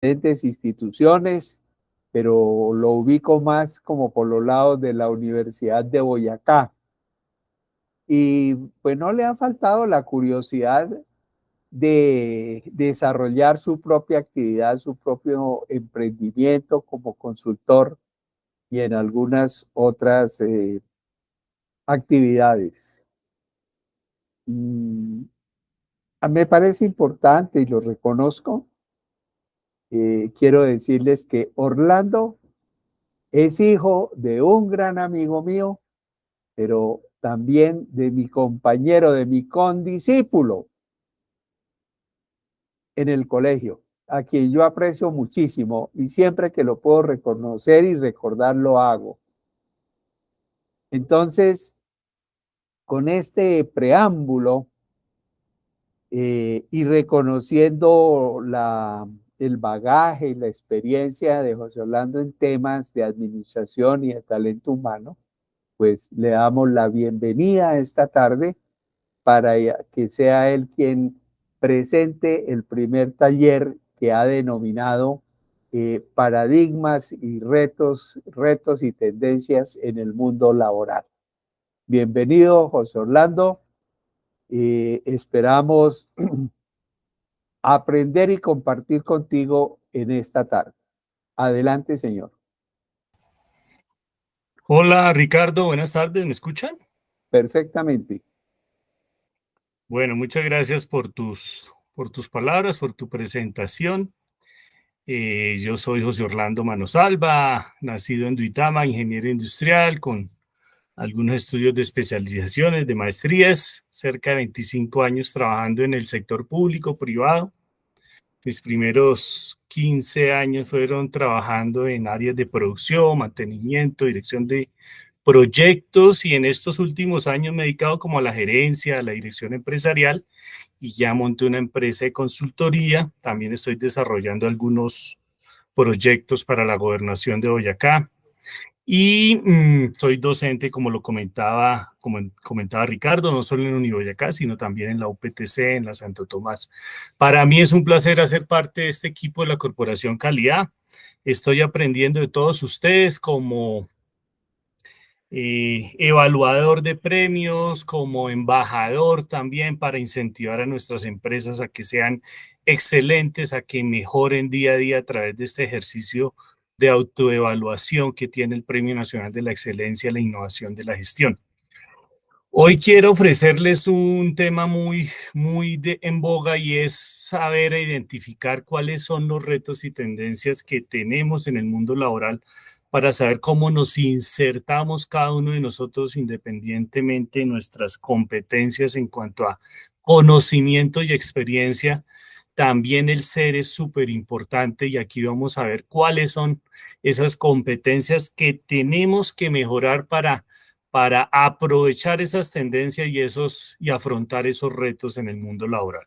diferentes instituciones, pero lo ubico más como por los lados de la Universidad de Boyacá. Y pues no le ha faltado la curiosidad de desarrollar su propia actividad, su propio emprendimiento como consultor y en algunas otras actividades. Mm, Me parece importante y lo reconozco. Quiero decirles que Orlando es hijo de un gran amigo mío, pero también de mi compañero, de mi condiscípulo en el colegio, a quien yo aprecio muchísimo y siempre que lo puedo reconocer y recordar lo hago. Entonces, con este preámbulo y reconociendo el bagaje y la experiencia de José Orlando en temas de administración y de talento humano, pues le damos la bienvenida esta tarde para que sea él quien presente el primer taller que ha denominado Paradigmas y retos y tendencias en el mundo laboral. Bienvenido, José Orlando. Esperamos aprender y compartir contigo en esta tarde. Adelante, señor. Hola Ricardo, buenas tardes, ¿me escuchan? Perfectamente. Bueno, muchas gracias por tus palabras, por tu presentación. Yo soy José Orlando Manosalva, nacido en Duitama, ingeniero industrial, con algunos estudios de especializaciones, de maestrías, cerca de 25 años trabajando en el sector público, privado. Mis primeros 15 años fueron trabajando en áreas de producción, mantenimiento, dirección de proyectos, y en estos últimos años me he dedicado como a la gerencia, a la dirección empresarial, y ya monté una empresa de consultoría. También estoy desarrollando algunos proyectos para la gobernación de Boyacá. Y soy docente, como comentaba Ricardo, no solo en Uniboyacá, sino también en la UPTC, en la Santo Tomás. Para mí es un placer hacer parte de este equipo de la Corporación Calidad. Estoy aprendiendo de todos ustedes como evaluador de premios, como embajador también, para incentivar a nuestras empresas a que sean excelentes, a que mejoren día a día a través de este ejercicio de autoevaluación que tiene el Premio Nacional de la Excelencia, la Innovación de la Gestión. Hoy quiero ofrecerles un tema muy en boga, y es saber identificar cuáles son los retos y tendencias que tenemos en el mundo laboral, para saber cómo nos insertamos cada uno de nosotros independientemente de nuestras competencias en cuanto a conocimiento y experiencia. También el ser es súper importante, y aquí vamos a ver cuáles son esas competencias que tenemos que mejorar para aprovechar esas tendencias y afrontar esos retos en el mundo laboral.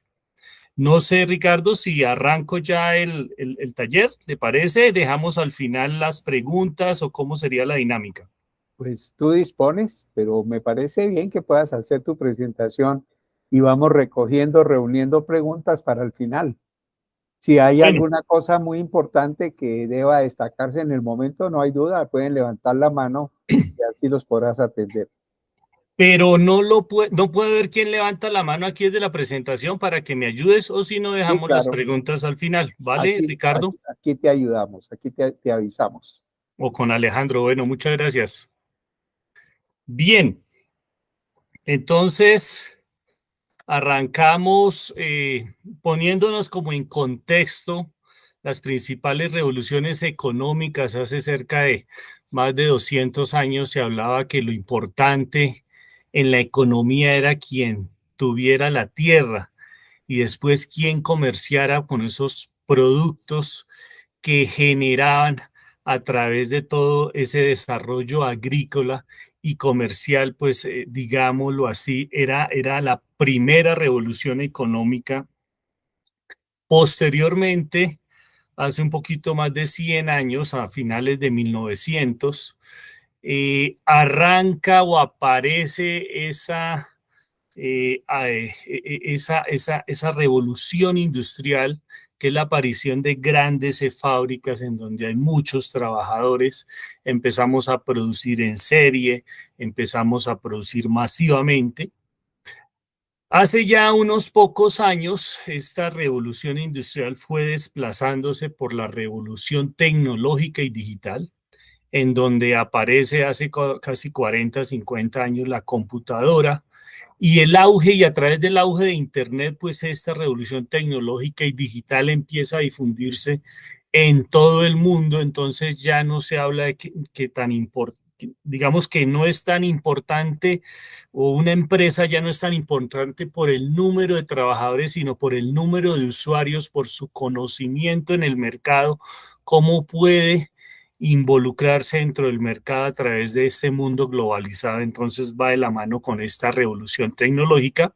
No sé, Ricardo, si arranco ya el taller, ¿le parece? ¿Dejamos al final las preguntas o cómo sería la dinámica? Pues tú dispones, pero me parece bien que puedas hacer tu presentación y vamos recogiendo, reuniendo preguntas para el final. Si hay Bueno, alguna cosa muy importante que deba destacarse en el momento, no hay duda, pueden levantar la mano y así los podrás atender. pero no puedo ver quién levanta la mano aquí desde la presentación para que me ayudes, o si no Sí, dejamos las claro, preguntas al final, ¿vale, aquí, Ricardo? aquí, aquí te ayudamos, aquí te avisamos. O con Alejandro. Bueno, muchas gracias. Bien, entonces arrancamos poniéndonos como en contexto las principales revoluciones económicas. Hace cerca de más de 200 años se hablaba que lo importante en la economía era quien tuviera la tierra, y después quien comerciara con esos productos que generaban a través de todo ese desarrollo agrícola y comercial. Pues digámoslo así, era la primera revolución económica. Posteriormente, hace un poquito más de 100 años, a finales de 1900, arranca o aparece esa revolución industrial que es la aparición de grandes fábricas en donde hay muchos trabajadores. Empezamos a producir en serie, empezamos a producir masivamente. Hace ya unos pocos años, esta revolución industrial fue desplazándose por la revolución tecnológica y digital, en donde aparece hace casi 40, 50 años la computadora y el auge, y a través del auge de Internet, pues esta revolución tecnológica y digital empieza a difundirse en todo el mundo. Entonces ya no se habla de que tan importante, digamos que no es tan importante, o una empresa ya no es tan importante por el número de trabajadores, sino por el número de usuarios, por su conocimiento en el mercado, cómo puede involucrarse dentro del mercado a través de este mundo globalizado. Entonces va de la mano con esta revolución tecnológica.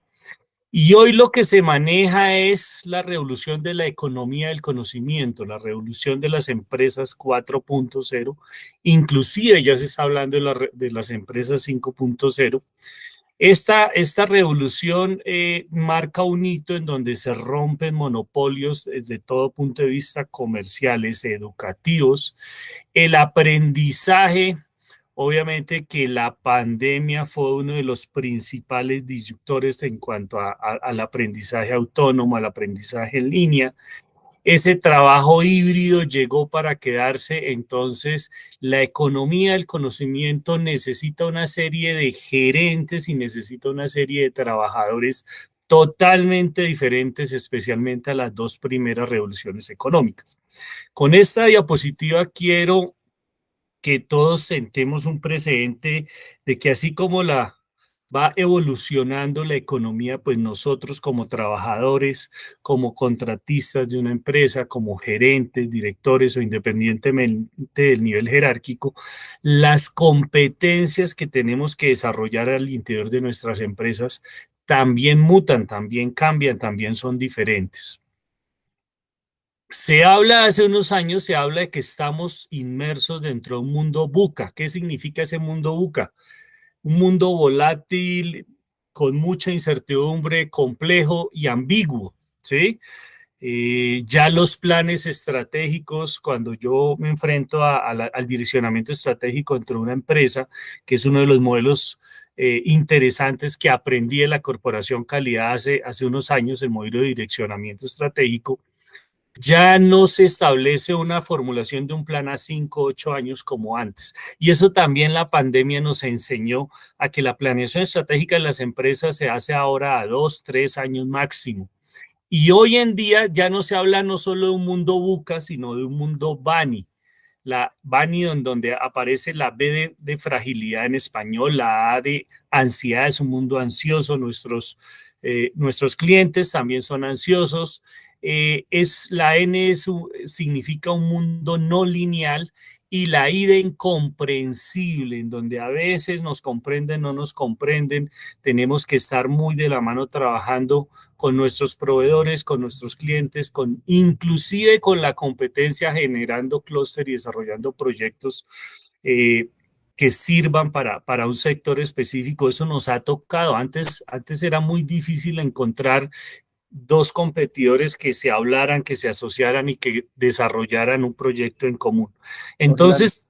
Y hoy lo que se maneja es la revolución de la economía del conocimiento, la revolución de las empresas 4.0, inclusive ya se está hablando de las empresas 5.0. Esta revolución marca un hito en donde se rompen monopolios desde todo punto de vista comerciales, educativos, el aprendizaje. Obviamente que la pandemia fue uno de los principales disyuntores en cuanto al aprendizaje autónomo, al aprendizaje en línea. Ese trabajo híbrido llegó para quedarse. Entonces la economía del conocimiento necesita una serie de gerentes y necesita una serie de trabajadores totalmente diferentes, especialmente a las dos primeras revoluciones económicas. Con esta diapositiva quiero que todos sentemos un precedente de que así como va evolucionando la economía, pues nosotros como trabajadores, como contratistas de una empresa, como gerentes, directores o independientemente del nivel jerárquico, las competencias que tenemos que desarrollar al interior de nuestras empresas también mutan, también cambian, también son diferentes. Se habla hace unos años, se habla de que estamos inmersos dentro de un mundo VUCA. ¿Qué significa ese mundo VUCA? Un mundo volátil, con mucha incertidumbre, complejo y ambiguo, ¿sí? Ya los planes estratégicos, cuando yo me enfrento al direccionamiento estratégico dentro de una empresa, que es uno de los modelos interesantes que aprendí de la Corporación Calidad hace unos años, el modelo de direccionamiento estratégico, ya no se establece una formulación de un plan a 5, 8 años como antes. Y eso también la pandemia nos enseñó, a que la planeación estratégica de las empresas se hace ahora a 2, 3 años máximo. Y hoy en día ya no se habla no solo de un mundo VUCA, sino de un mundo BANI. La BANI, donde aparece la B de fragilidad en español, la A de ansiedad, es un mundo ansioso. Nuestros clientes también son ansiosos. La N significa un mundo no lineal, y la I de incomprensible, en donde a veces nos comprenden, no nos comprenden. Tenemos que estar muy de la mano trabajando con nuestros proveedores, con nuestros clientes, inclusive con la competencia, generando clúster y desarrollando proyectos que sirvan para un sector específico. Eso nos ha tocado. Antes era muy difícil encontrar dos competidores que se hablaran, que se asociaran y que desarrollaran un proyecto en común. Orlando, Entonces,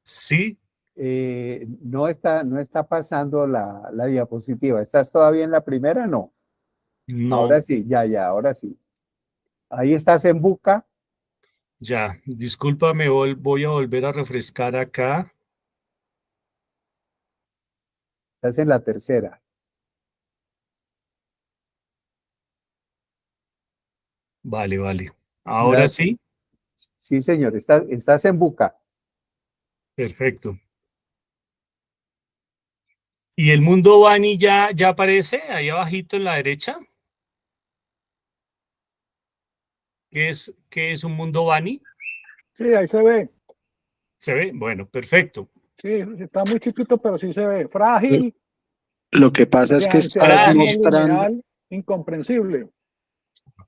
sí, no está pasando la diapositiva. ¿Estás todavía en la primera? No. Ahora no, sí, ya, ahora sí. Ahí estás en Buca, ya, discúlpame, voy a volver a refrescar acá. estás en la tercera. Vale, vale. Ahora La- sí, sí, señor, estás en Buca. perfecto. ¿Y el mundo Bani ya aparece ahí abajito en la derecha? ¿Qué es un mundo Bani? Sí, ahí se ve. ¿Se ve? Bueno, perfecto. Sí, está muy chiquito, pero sí se ve. Frágil, Lo que pasa de es que ansiedad no Frágil, lineal, incomprensible.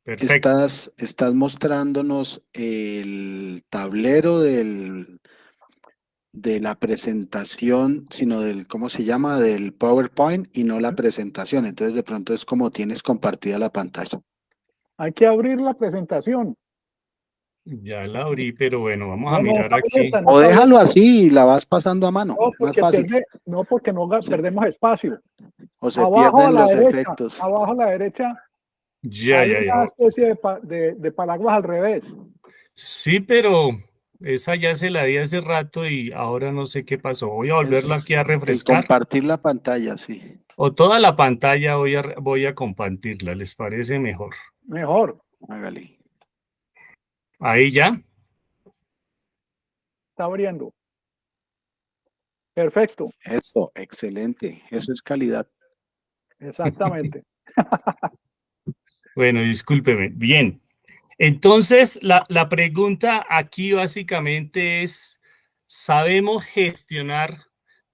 perfecto. estás mostrándonos el tablero de la presentación, sino del, ¿cómo se llama? Del PowerPoint y no la presentación. Entonces, de pronto es como tienes compartida la pantalla. Hay que abrir la presentación. Ya la abrí, pero bueno, vamos a No, no mirar está aquí. abierta, no O está déjalo abierta. así y la vas pasando a mano. No, Más porque fácil. porque no Sí. perdemos espacio. O se Abajo a pierden la los derecha, efectos. abajo a la derecha, Ya, hay ya, ya. una especie de paraguas al revés. Sí, pero esa ya se la di hace rato y ahora no sé qué pasó. Voy a volverla Es aquí a el refrescar. compartir la pantalla, sí. O toda la pantalla voy a compartirla, ¿les parece mejor? Mejor, Hágale. Ahí ya. está abriendo. Perfecto, Eso, excelente. Eso es calidad. exactamente. Bueno, discúlpeme. Bien. Entonces, la pregunta aquí básicamente es, ¿sabemos gestionar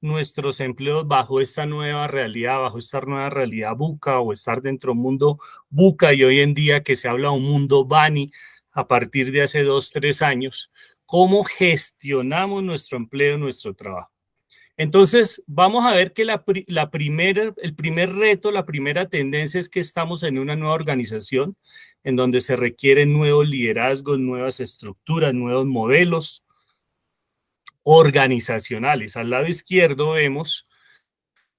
nuestros empleos bajo esta nueva realidad, bajo esta nueva realidad VUCA o estar dentro de un mundo VUCA y hoy en día que se habla de un mundo BANI a partir de hace 2, 3 años? ¿Cómo gestionamos nuestro empleo, nuestro trabajo? Entonces, vamos a ver que el primer reto, la primera tendencia es que estamos en una nueva organización en donde se requieren nuevos liderazgos, nuevas estructuras, nuevos modelos organizacionales. Al lado izquierdo vemos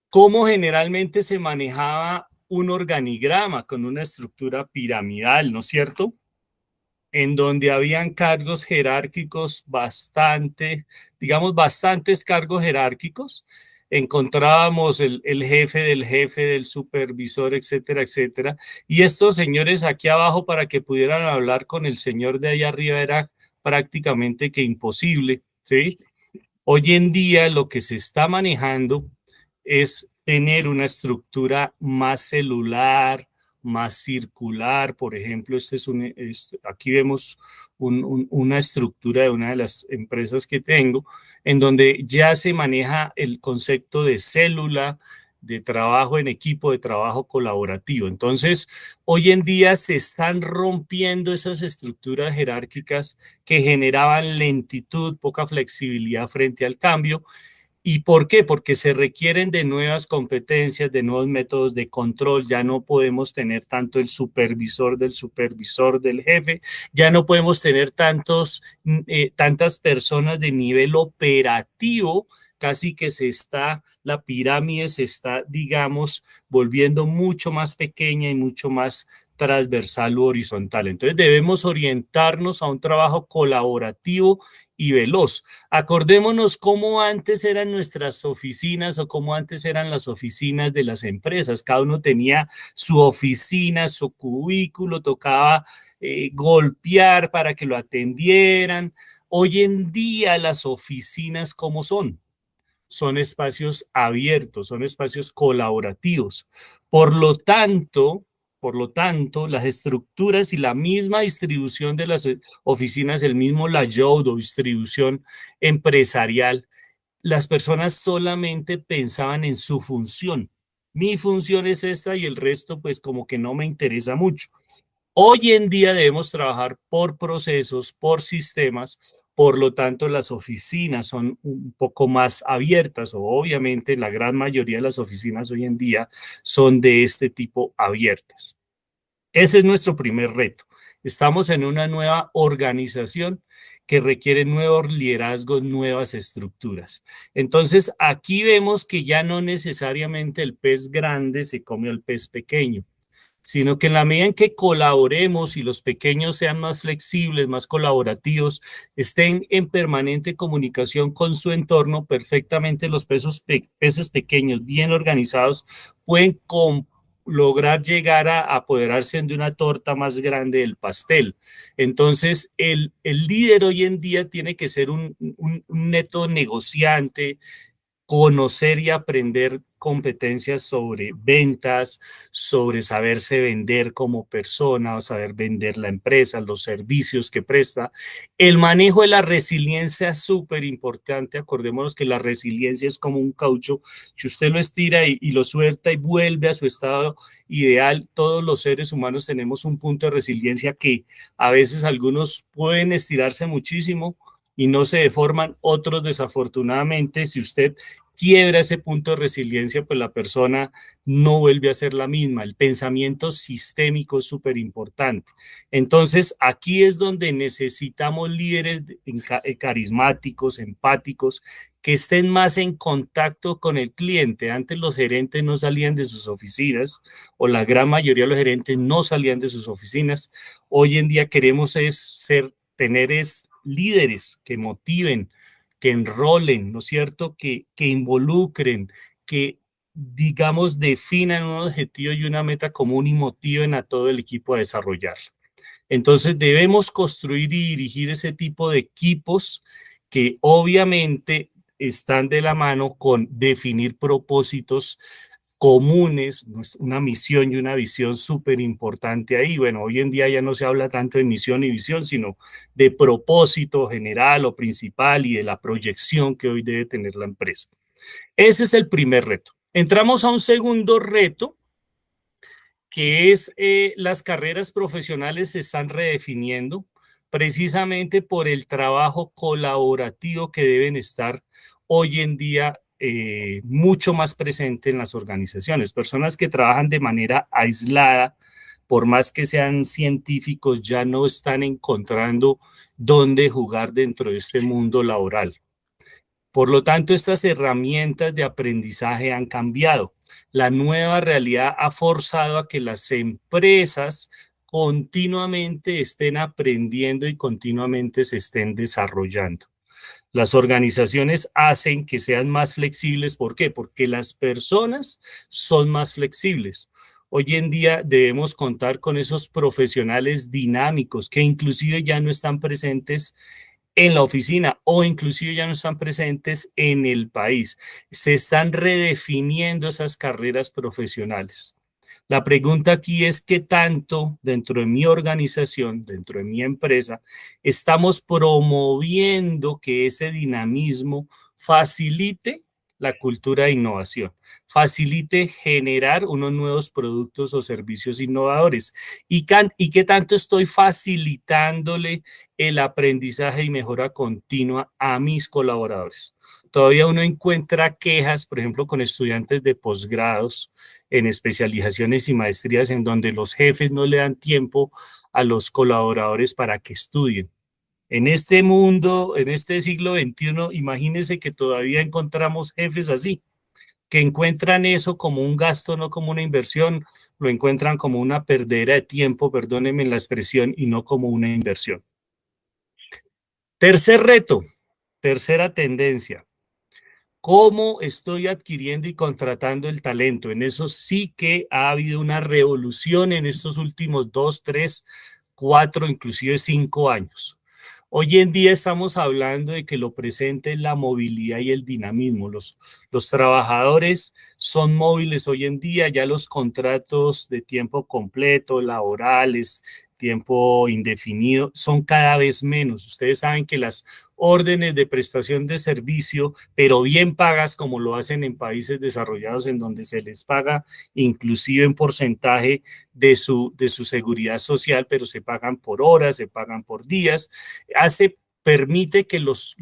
cómo generalmente se manejaba un organigrama con una estructura piramidal, ¿no es cierto? En donde habían cargos jerárquicos digamos, bastantes cargos jerárquicos. Encontrábamos el jefe, del supervisor, etcétera, etcétera. Y estos señores aquí abajo, para que pudieran hablar con el señor de allá arriba, era prácticamente que imposible, ¿sí? Hoy en día lo que se está manejando es tener una estructura más celular, más circular. Por ejemplo, aquí vemos una estructura de una de las empresas que tengo, en donde ya se maneja el concepto de célula, de trabajo en equipo, de trabajo colaborativo. Entonces, hoy en día se están rompiendo esas estructuras jerárquicas que generaban lentitud, poca flexibilidad frente al cambio. ¿Y por qué? Porque se requieren de nuevas competencias, de nuevos métodos de control. Ya no podemos tener tanto el supervisor del jefe, ya no podemos tener tantas personas de nivel operativo, casi que la pirámide se está, digamos, volviendo mucho más pequeña y mucho más transversal u horizontal. Entonces debemos orientarnos a un trabajo colaborativo y veloz. Acordémonos cómo antes eran nuestras oficinas o cómo antes eran las oficinas de las empresas. Cada uno tenía su oficina, su cubículo, tocaba golpear para que lo atendieran. Hoy en día las oficinas, ¿cómo son? Son espacios abiertos, son espacios colaborativos. Por lo tanto, las estructuras y la misma distribución de las oficinas, el mismo layout o distribución empresarial, las personas solamente pensaban en su función. Mi función es esta y el resto pues como que no me interesa mucho. Hoy en día debemos trabajar por procesos, por sistemas, por lo tanto las oficinas son un poco más abiertas o obviamente la gran mayoría de las oficinas hoy en día son de este tipo abiertas. Ese es nuestro primer reto. Estamos en una nueva organización que requiere nuevos liderazgos, nuevas estructuras. Entonces, aquí vemos que ya no necesariamente el pez grande se come al pez pequeño, sino que en la medida en que colaboremos y los pequeños sean más flexibles, más colaborativos, estén en permanente comunicación con su entorno, perfectamente los peces pequeños, bien organizados, pueden lograr llegar a apoderarse de una torta más grande del pastel. Entonces, el líder hoy en día tiene que ser un neto negociante, conocer y aprender competencias sobre ventas, sobre saberse vender como persona, o saber vender la empresa, los servicios que presta. El manejo de la resiliencia es súper importante. Acordémonos que la resiliencia es como un caucho que usted lo estira y lo suelta y vuelve a su estado ideal. Todos los seres humanos tenemos un punto de resiliencia que a veces algunos pueden estirarse muchísimo, y no se deforman, otros desafortunadamente, si usted quiebra ese punto de resiliencia, pues la persona no vuelve a ser la misma. El pensamiento sistémico es súper importante. Entonces, aquí es donde necesitamos líderes carismáticos, empáticos, que estén más en contacto con el cliente. Antes los gerentes no salían de sus oficinas, o la gran mayoría de los gerentes no salían de sus oficinas. Hoy en día queremos tener líderes que motiven, que enrolen, ¿no es cierto? Que involucren, que, digamos, definan un objetivo y una meta común y motiven a todo el equipo a desarrollarlo. Entonces debemos construir y dirigir ese tipo de equipos que obviamente están de la mano con definir propósitos comunes, una misión y una visión súper importante ahí. Bueno, hoy en día ya no se habla tanto de misión y visión, sino de propósito general o principal y de la proyección que hoy debe tener la empresa. Ese es el primer reto. Entramos a un segundo reto, que es las carreras profesionales se están redefiniendo precisamente por el trabajo colaborativo que deben estar hoy en día mucho más presente en las organizaciones. Personas que trabajan de manera aislada, por más que sean científicos, ya no están encontrando dónde jugar dentro de este mundo laboral. Por lo tanto, estas herramientas de aprendizaje han cambiado. La nueva realidad ha forzado a que las empresas continuamente estén aprendiendo y continuamente se estén desarrollando. Las organizaciones hacen que sean más flexibles. ¿Por qué? Porque las personas son más flexibles. Hoy en día debemos contar con esos profesionales dinámicos que inclusive ya no están presentes en la oficina o inclusive ya no están presentes en el país. Se están redefiniendo esas carreras profesionales. La pregunta aquí es qué tanto dentro de mi organización, dentro de mi empresa, estamos promoviendo que ese dinamismo facilite la cultura de innovación, facilite generar unos nuevos productos o servicios innovadores y qué tanto estoy facilitándole el aprendizaje y mejora continua a mis colaboradores. Todavía uno encuentra quejas, por ejemplo, con estudiantes de posgrados en especializaciones y maestrías en donde los jefes no le dan tiempo a los colaboradores para que estudien. En este mundo, en este siglo XXI, imagínense que todavía encontramos jefes así, que encuentran eso como un gasto, no como una inversión, lo encuentran como una perdera de tiempo, perdónenme la expresión, y no como una inversión. Tercer reto, tercera tendencia. ¿Cómo estoy adquiriendo y contratando el talento? En eso sí que ha habido una revolución en estos últimos 2, 3, 4, inclusive 5 años. Hoy en día estamos hablando de que lo presente es la movilidad y el dinamismo. Los trabajadores son móviles hoy en día, ya los contratos de tiempo completo, laborales, tiempo indefinido, son cada vez menos. Ustedes saben que las órdenes de prestación de servicio, pero bien pagas como lo hacen en países desarrollados en donde se les paga inclusive en porcentaje de su seguridad social, pero se pagan por horas, se pagan por días, permite que los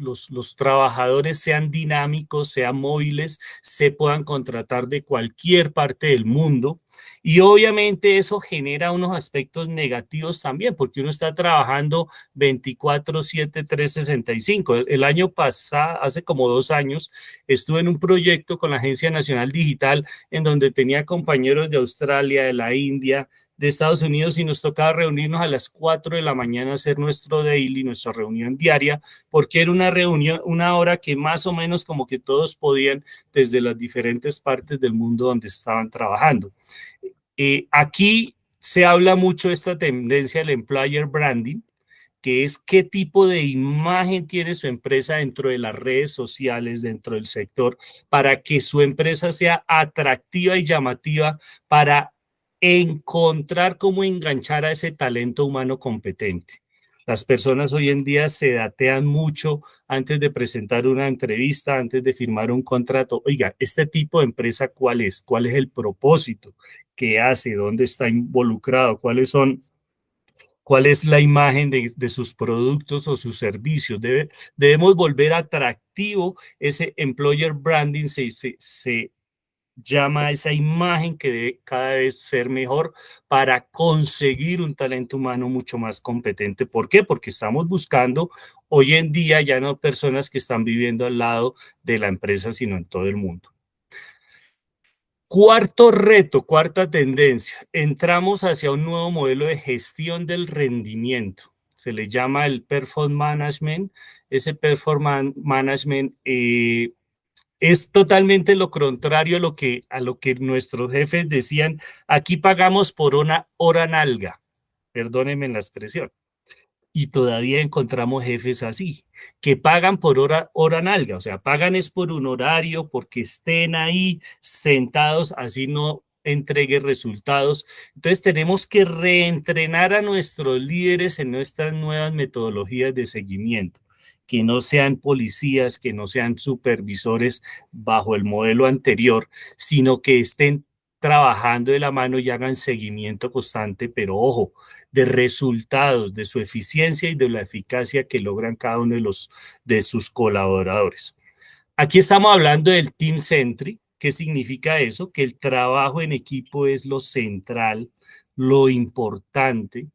trabajadores sean dinámicos, sean móviles, se puedan contratar de cualquier parte del mundo. Y obviamente eso genera unos aspectos negativos también, porque uno está trabajando 24/7, 365. El año pasado, hace como 2 años, estuve en un proyecto con la Agencia Nacional Digital en donde tenía compañeros de Australia, de la India, de Estados Unidos, y nos tocaba reunirnos a las 4 de la mañana a hacer nuestro daily, nuestra reunión diaria, porque era una reunión, una hora que más o menos como que todos podían desde las diferentes partes del mundo donde estaban trabajando. Aquí se habla mucho de esta tendencia del employer branding, que es qué tipo de imagen tiene su empresa dentro de las redes sociales, dentro del sector, para que su empresa sea atractiva y llamativa para encontrar cómo enganchar a ese talento humano competente. Las personas hoy en día se datean mucho antes de presentar una entrevista, antes de firmar un contrato. Oiga, este tipo de empresa, ¿cuál es? ¿Cuál es el propósito? ¿Qué hace? ¿Dónde está involucrado? ¿Cuáles son ¿Cuál es la imagen de sus productos o sus servicios? Debemos volver atractivo ese employer branding, se llama esa imagen que debe cada vez ser mejor para conseguir un talento humano mucho más competente. ¿Por qué? Porque estamos buscando hoy en día ya no personas que están viviendo al lado de la empresa, sino en todo el mundo. Cuarto reto, cuarta tendencia, entramos hacia un nuevo modelo de gestión del rendimiento. Se le llama el performance management. Ese performance management es totalmente lo contrario a lo que nuestros jefes decían. Aquí pagamos por una hora nalga. Perdónenme la expresión. Y todavía encontramos jefes así, que pagan por hora nalga, o sea, pagan es por un horario, porque estén ahí sentados, así no entregue resultados. Entonces tenemos que reentrenar a nuestros líderes en nuestras nuevas metodologías de seguimiento, que no sean policías, que no sean supervisores bajo el modelo anterior, sino que estén trabajando de la mano y hagan seguimiento constante, pero ojo, de resultados, de su eficiencia y de la eficacia que logran cada uno de sus colaboradores. Aquí estamos hablando del Team Centric. ¿Qué significa eso? Que el trabajo en equipo es lo central, lo importante.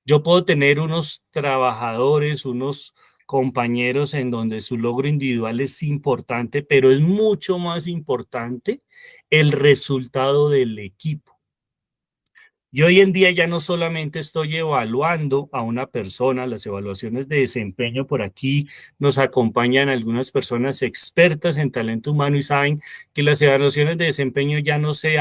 Yo puedo tener unos trabajadores, unos compañeros en donde su logro individual es importante, pero es mucho más importante el resultado del equipo. Y hoy en día ya no solamente estoy evaluando a una persona, las evaluaciones de desempeño por aquí nos acompañan algunas personas expertas en talento humano y saben que las evaluaciones de desempeño ya no se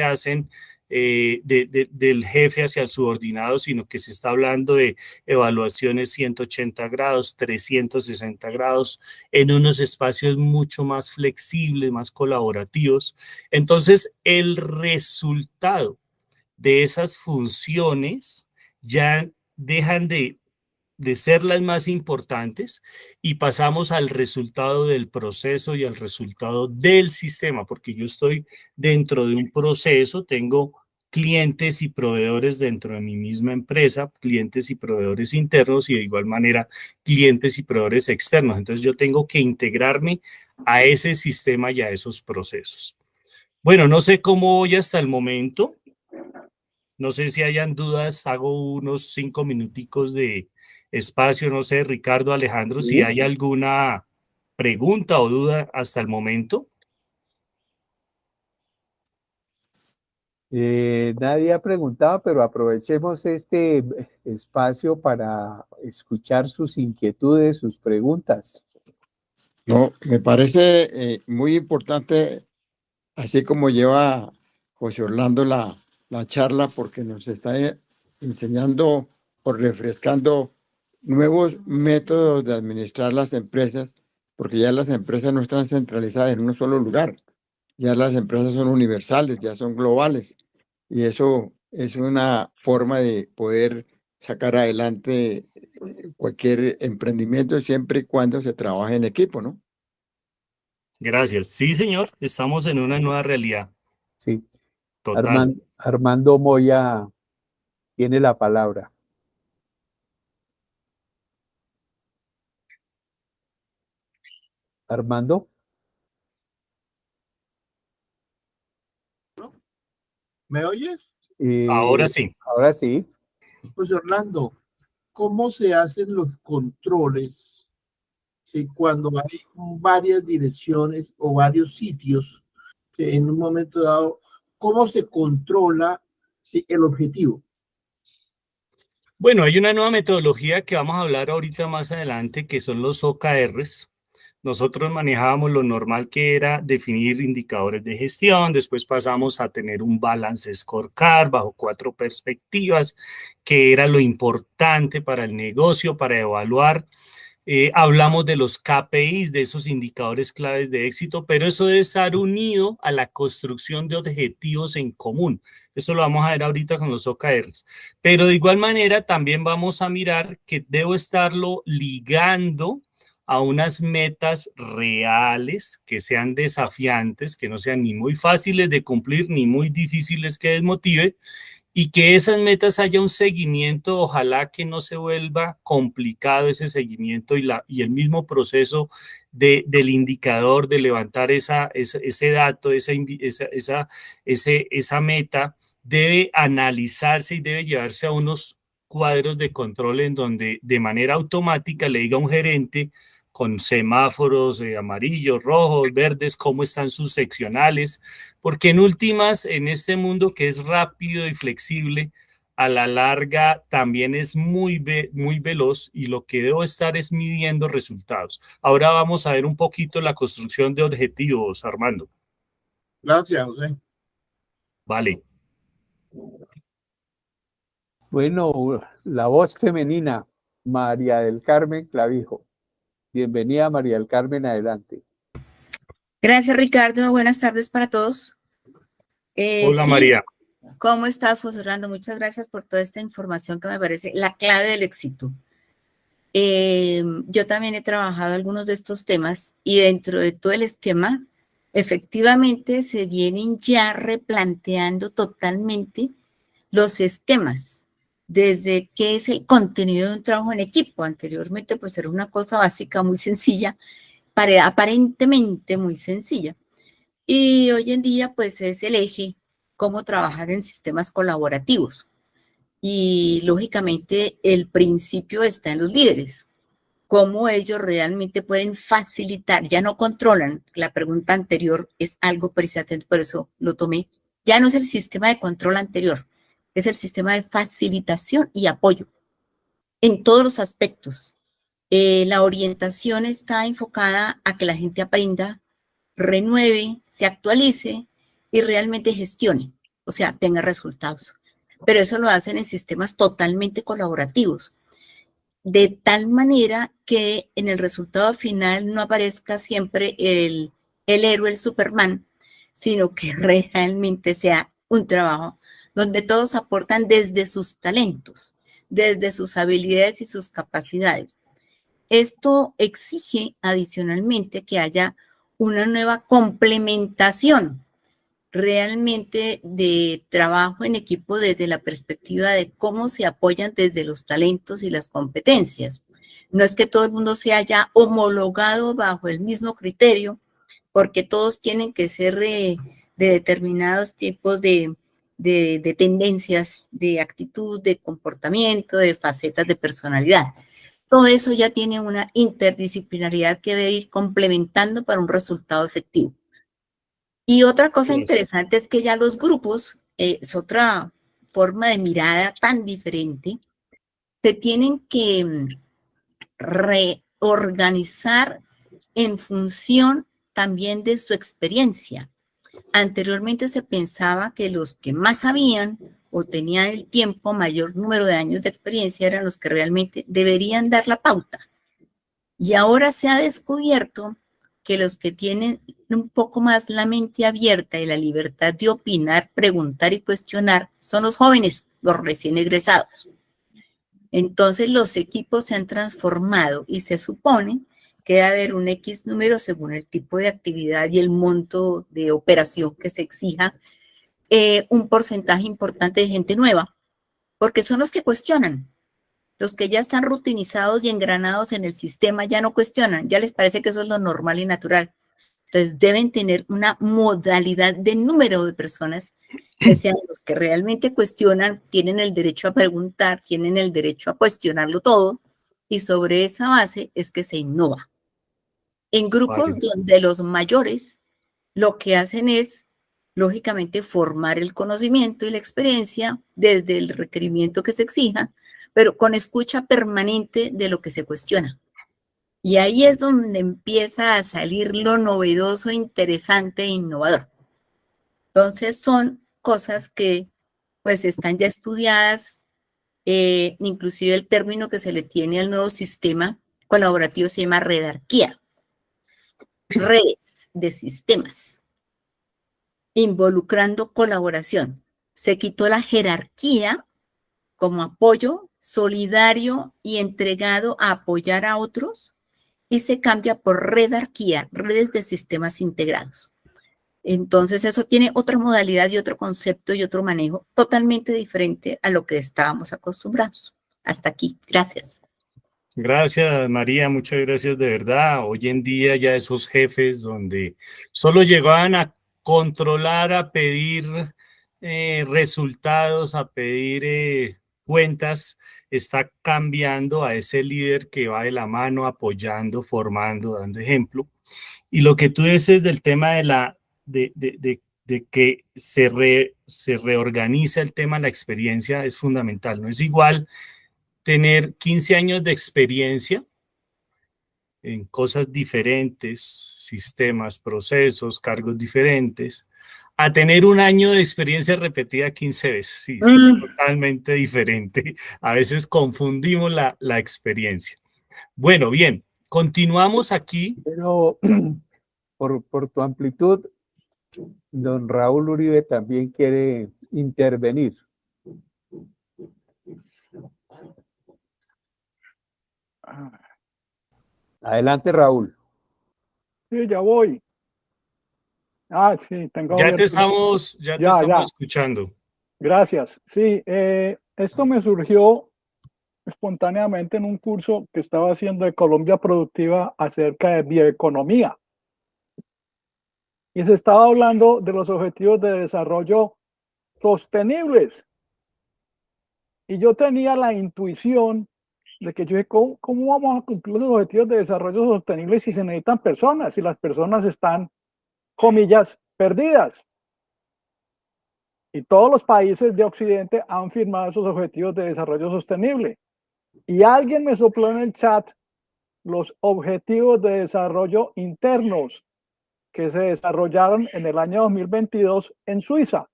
hacen del jefe hacia el subordinado, sino que se está hablando de evaluaciones 180 grados, 360 grados, en unos espacios mucho más flexibles, más colaborativos. Entonces, el resultado de esas funciones ya dejan de ser las más importantes y pasamos al resultado del proceso y al resultado del sistema, porque yo estoy dentro de un proceso, tengo clientes y proveedores dentro de mi misma empresa, clientes y proveedores internos y de igual manera clientes y proveedores externos. Entonces yo tengo que integrarme a ese sistema y a esos procesos. Bueno, no sé cómo voy hasta el momento. No sé si hayan dudas, hago unos 5 minuticos de espacio, no sé, Ricardo, Alejandro, si hay alguna pregunta o duda hasta el momento. Nadie ha preguntado, pero aprovechemos este espacio para escuchar sus inquietudes, sus preguntas. No, me parece muy importante, así como lleva José Orlando la charla, porque nos está enseñando o refrescando nuevos métodos de administrar las empresas, porque ya las empresas no están centralizadas en un solo lugar, ya las empresas son universales, ya son globales, y eso es una forma de poder sacar adelante cualquier emprendimiento siempre y cuando se trabaje en equipo, ¿no? Gracias. Sí, señor, estamos en una nueva realidad. Sí. Total. Armando Moya tiene la palabra. Armando. ¿Me oyes? Ahora sí. Ahora sí. Pues Orlando, ¿cómo se hacen los controles cuando hay varias direcciones o varios sitios en un momento dado? ¿Cómo se controla el objetivo? Bueno, hay una nueva metodología que vamos a hablar ahorita más adelante, que son los OKRs. Nosotros manejábamos lo normal que era definir indicadores de gestión, después pasamos a tener un balance scorecard bajo 4 perspectivas, que era lo importante para el negocio, para evaluar. Hablamos de los KPIs, de esos indicadores claves de éxito, pero eso debe estar unido a la construcción de objetivos en común. Eso lo vamos a ver ahorita con los OKRs. Pero de igual manera también vamos a mirar que debo estarlo ligando a unas metas reales que sean desafiantes, que no sean ni muy fáciles de cumplir ni muy difíciles que desmotive, y que esas metas haya un seguimiento, ojalá que no se vuelva complicado ese seguimiento y el mismo proceso del indicador, de levantar ese dato, esa meta, debe analizarse y debe llevarse a unos cuadros de control en donde de manera automática le diga a un gerente con semáforos amarillos, rojos, verdes, cómo están sus seccionales, porque en últimas, en este mundo que es rápido y flexible, a la larga también es muy veloz y lo que debo estar es midiendo resultados. Ahora vamos a ver un poquito la construcción de objetivos, Armando. Gracias, José. Vale. Bueno, la voz femenina, María del Carmen Clavijo. Bienvenida, María del Carmen, adelante. Gracias, Ricardo. Buenas tardes para todos. Hola, Sí, María. ¿cómo estás, José Orlando? Muchas gracias por toda esta información que me parece la clave del éxito. Yo también he trabajado algunos de estos temas y dentro de todo el esquema, efectivamente se vienen ya replanteando totalmente los esquemas, desde qué es el contenido de un trabajo en equipo. Anteriormente, pues era una cosa básica, muy sencilla, aparentemente muy sencilla. Y hoy en día, pues es el eje, cómo trabajar en sistemas colaborativos. Y lógicamente el principio está en los líderes, cómo ellos realmente pueden facilitar, ya no controlan. La pregunta anterior es algo precisamente, por eso lo tomé. Ya no es el sistema de control anterior, es el sistema de facilitación y apoyo en todos los aspectos. La orientación está enfocada a que la gente aprenda, renueve, se actualice y realmente gestione, o sea, tenga resultados. Pero eso lo hacen en sistemas totalmente colaborativos, de tal manera que en el resultado final no aparezca siempre el héroe, el Superman, sino que realmente sea un trabajo donde todos aportan desde sus talentos, desde sus habilidades y sus capacidades. Esto exige adicionalmente que haya una nueva complementación realmente de trabajo en equipo desde la perspectiva de cómo se apoyan desde los talentos y las competencias. No es que todo el mundo se haya homologado bajo el mismo criterio, porque todos tienen que ser de determinados tipos de tendencias, de actitud, de comportamiento, de facetas de personalidad. Todo eso ya tiene una interdisciplinaridad que debe ir complementando para un resultado efectivo. Y otra cosa interesante es que ya los grupos, es otra forma de mirada tan diferente, se tienen que reorganizar en función también de su experiencia. Anteriormente se pensaba que los que más sabían o tenían el tiempo, mayor número de años de experiencia, eran los que realmente deberían dar la pauta. Y ahora se ha descubierto que los que tienen un poco más la mente abierta y la libertad de opinar, preguntar y cuestionar son los jóvenes, los recién egresados. Entonces los equipos se han transformado y se supone que debe haber un X número según el tipo de actividad y el monto de operación que se exija, un porcentaje importante de gente nueva, porque son los que cuestionan. Los que ya están rutinizados y engranados en el sistema ya no cuestionan, ya les parece que eso es lo normal y natural. Entonces deben tener una modalidad de número de personas que sean los que realmente cuestionan, tienen el derecho a preguntar, tienen el derecho a cuestionarlo todo y sobre esa base es que se innova. En grupos donde los mayores lo que hacen es, lógicamente, formar el conocimiento y la experiencia desde el requerimiento que se exija, pero con escucha permanente de lo que se cuestiona. Y ahí es donde empieza a salir lo novedoso, interesante e innovador. Entonces son cosas que pues están ya estudiadas, inclusive el término que se le tiene al nuevo sistema colaborativo se llama redarquía. Redes de sistemas, involucrando colaboración. Se quitó la jerarquía como apoyo solidario y entregado a apoyar a otros y se cambia por redarquía, redes de sistemas integrados. Entonces eso tiene otra modalidad y otro concepto y otro manejo totalmente diferente a lo que estábamos acostumbrados. Hasta aquí. Gracias. Gracias, María, muchas gracias de verdad. Hoy en día ya esos jefes donde solo llegaban a controlar, a pedir resultados, a pedir cuentas, está cambiando a ese líder que va de la mano, apoyando, formando, dando ejemplo. Y lo que tú dices del tema de que se reorganiza el tema de la experiencia es fundamental. No es igual tener 15 años de experiencia en cosas diferentes, sistemas, procesos, cargos diferentes, a tener un año de experiencia repetida 15 veces. Sí, eso es totalmente diferente. A veces confundimos la experiencia. Bueno, bien, continuamos aquí. Pero por tu amplitud, don Raúl Uribe también quiere intervenir. Adelante, Raúl. Sí, ya voy. Sí, tengo Ya te abierto. estamos escuchando. Gracias. Sí, esto me surgió espontáneamente en un curso que estaba haciendo de Colombia Productiva acerca de bioeconomía. Y se estaba hablando de los objetivos de desarrollo sostenibles. Y yo tenía la intuición de que yo dije, ¿cómo vamos a cumplir los objetivos de desarrollo sostenible si se necesitan personas, si las personas están, comillas, perdidas? Y todos los países de Occidente han firmado esos objetivos de desarrollo sostenible. Y alguien me sopló en el chat los objetivos de desarrollo internos que se desarrollaron en el año 2022 en Suiza.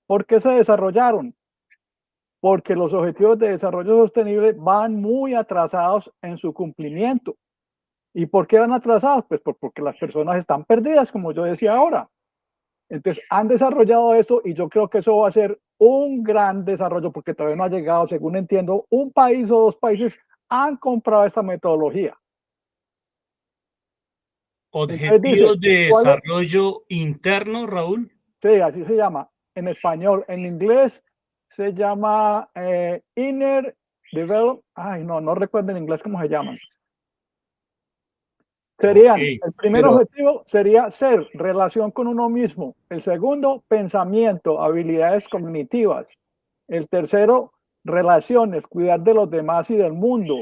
¿Por qué se desarrollaron? Porque los objetivos de desarrollo sostenible van muy atrasados en su cumplimiento. ¿Y por qué van atrasados? Pues porque las personas están perdidas, como yo decía ahora. Entonces, han desarrollado esto y yo creo que eso va a ser un gran desarrollo porque todavía no ha llegado, según entiendo, un país o dos países han comprado esta metodología. Objetivos de desarrollo interno, Raúl. Sí, así se llama en español. En inglés se llama Inner Development. Ay, no recuerdo en inglés cómo se llaman. Serían, el primer objetivo sería ser, relación con uno mismo. El segundo, pensamiento, habilidades cognitivas. El tercero, relaciones, cuidar de los demás y del mundo.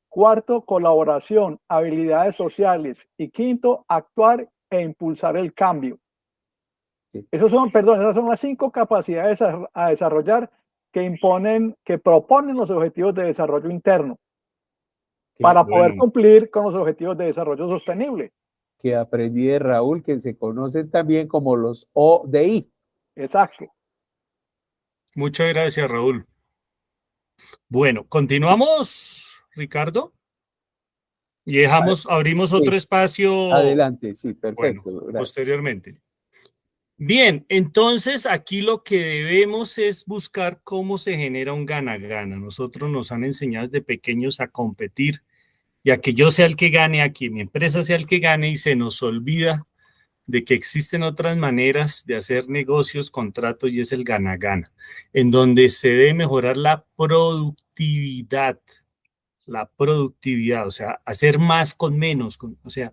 Cuarto, colaboración, habilidades sociales. Y quinto, actuar e impulsar el cambio. Esas son las 5 capacidades a desarrollar que proponen los objetivos de desarrollo interno. Para poder cumplir con los objetivos de desarrollo sostenible. Que aprendí de Raúl, que se conocen también como los ODI. Exacto. Muchas gracias, Raúl. Bueno, continuamos, Ricardo. Y abrimos otro espacio. Adelante, sí, perfecto. Bueno, posteriormente. Bien, entonces aquí lo que debemos es buscar cómo se genera un gana-gana. Nosotros nos han enseñado desde pequeños a competir y a que yo sea el que gane, a que mi empresa sea el que gane y se nos olvida de que existen otras maneras de hacer negocios, contratos y es el gana-gana, en donde se debe mejorar la productividad, o sea, hacer más con menos, o sea,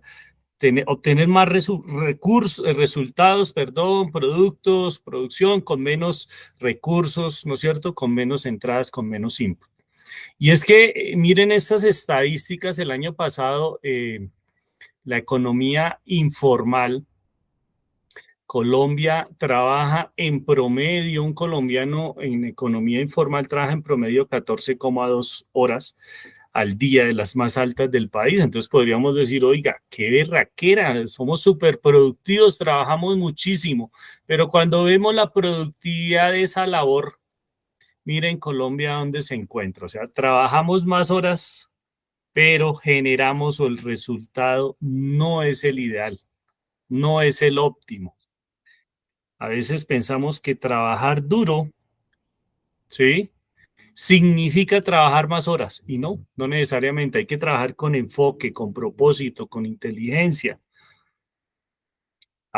obtener más resultados, productos, producción con menos recursos, ¿no es cierto? Con menos entradas, con menos input. Y es que miren estas estadísticas, el año pasado la economía informal, Colombia trabaja en promedio, un colombiano en economía informal trabaja en promedio 14,2 horas al día, de las más altas del país. Entonces podríamos decir, oiga, qué berraquera, somos súper productivos, trabajamos muchísimo, pero cuando vemos la productividad de esa labor, miren Colombia dónde se encuentra, o sea, trabajamos más horas, pero generamos o el resultado no es el ideal, no es el óptimo. A veces pensamos que trabajar duro, ¿sí?, significa trabajar más horas y no necesariamente. Hay que trabajar con enfoque, con propósito, con inteligencia.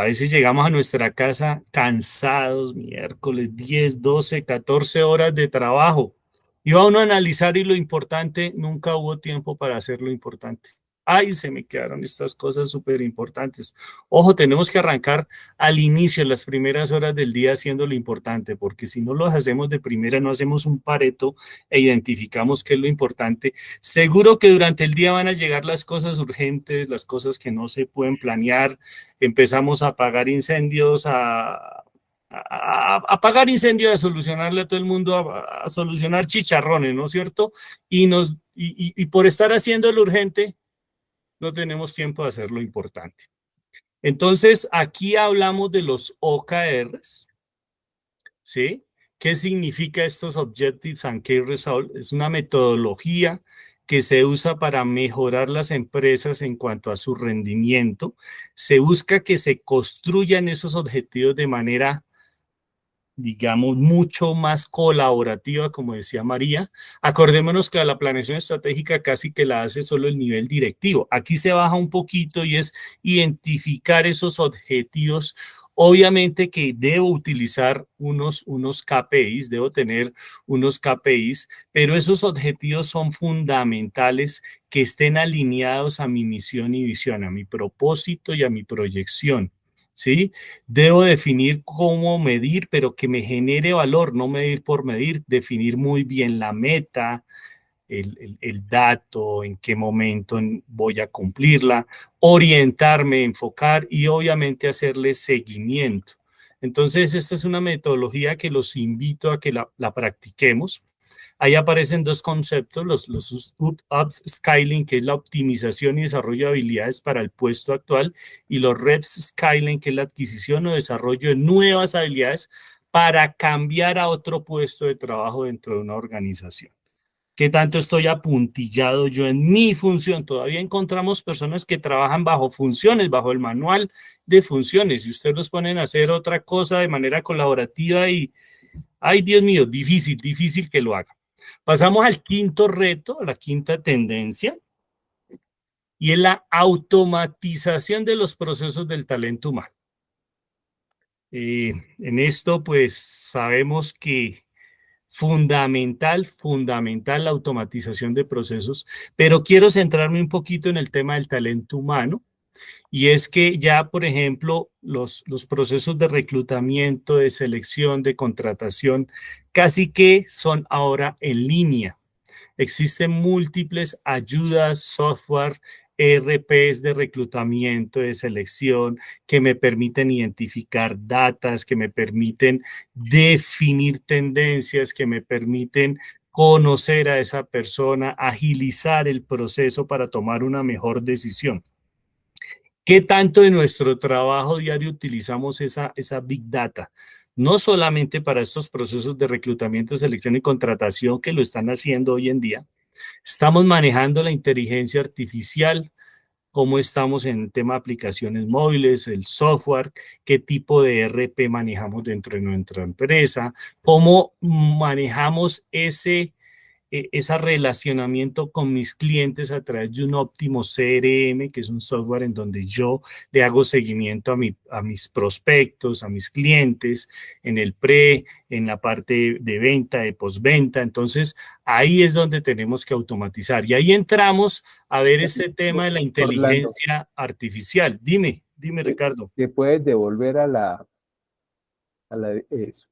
A veces llegamos a nuestra casa cansados, miércoles, 10, 12, 14 horas de trabajo. Y va uno a analizar y lo importante, nunca hubo tiempo para hacer lo importante. Ay, se me quedaron estas cosas súper importantes. Ojo, tenemos que arrancar al inicio, las primeras horas del día haciendo lo importante, porque si no lo hacemos de primera, no hacemos un Pareto e identificamos qué es lo importante. Seguro que durante el día van a llegar las cosas urgentes, las cosas que no se pueden planear. Empezamos a apagar incendios, a apagar incendios, a solucionarle a todo el mundo, a solucionar chicharrones, ¿no es cierto? Y por estar haciendo lo urgente, no tenemos tiempo de hacer lo importante. Entonces, aquí hablamos de los OKRs, ¿sí? ¿Qué significa estos Objectives and Key Results? Es una metodología que se usa para mejorar las empresas en cuanto a su rendimiento. Se busca que se construyan esos objetivos de manera, digamos, mucho más colaborativa, como decía María. Acordémonos que la planeación estratégica casi que la hace solo el nivel directivo. Aquí se baja un poquito y es identificar esos objetivos. Obviamente que debo utilizar unos KPIs, debo tener unos KPIs, pero esos objetivos son fundamentales que estén alineados a mi misión y visión, a mi propósito y a mi proyección. ¿Sí? Debo definir cómo medir, pero que me genere valor, no medir por medir, definir muy bien la meta, el dato, en qué momento voy a cumplirla, orientarme, enfocar y obviamente hacerle seguimiento. Entonces, esta es una metodología que los invito a que la practiquemos. Ahí aparecen dos conceptos, los upscaling, que es la optimización y desarrollo de habilidades para el puesto actual, y los rescaling, que es la adquisición o desarrollo de nuevas habilidades para cambiar a otro puesto de trabajo dentro de una organización. ¿Qué tanto estoy apuntillado yo en mi función? Todavía encontramos personas que trabajan bajo funciones, bajo el manual de funciones, y ustedes los ponen a hacer otra cosa de manera colaborativa y, ay, Dios mío, difícil que lo hagan. Pasamos al quinto reto, a la quinta tendencia, y es la automatización de los procesos del talento humano. En esto, pues, sabemos que fundamental la automatización de procesos, pero quiero centrarme un poquito en el tema del talento humano. Y es que ya, por ejemplo, los procesos de reclutamiento, de selección, de contratación, casi que son ahora en línea. Existen múltiples ayudas, software, ERPs de reclutamiento, de selección, que me permiten identificar datas, que me permiten definir tendencias, que me permiten conocer a esa persona, agilizar el proceso para tomar una mejor decisión. ¿Qué tanto de nuestro trabajo diario utilizamos esa Big Data? No solamente para estos procesos de reclutamiento, selección y contratación que lo están haciendo hoy en día. Estamos manejando la inteligencia artificial, cómo estamos en el tema de aplicaciones móviles, el software, qué tipo de ERP manejamos dentro de nuestra empresa, cómo manejamos ese relacionamiento con mis clientes a través de un óptimo CRM, que es un software en donde yo le hago seguimiento a mis prospectos, a mis clientes, en el en la parte de venta, de postventa. Entonces, ahí es donde tenemos que automatizar. Y ahí entramos a ver este tema de la inteligencia artificial. Dime, Ricardo. ¿Te puedes devolver a eso?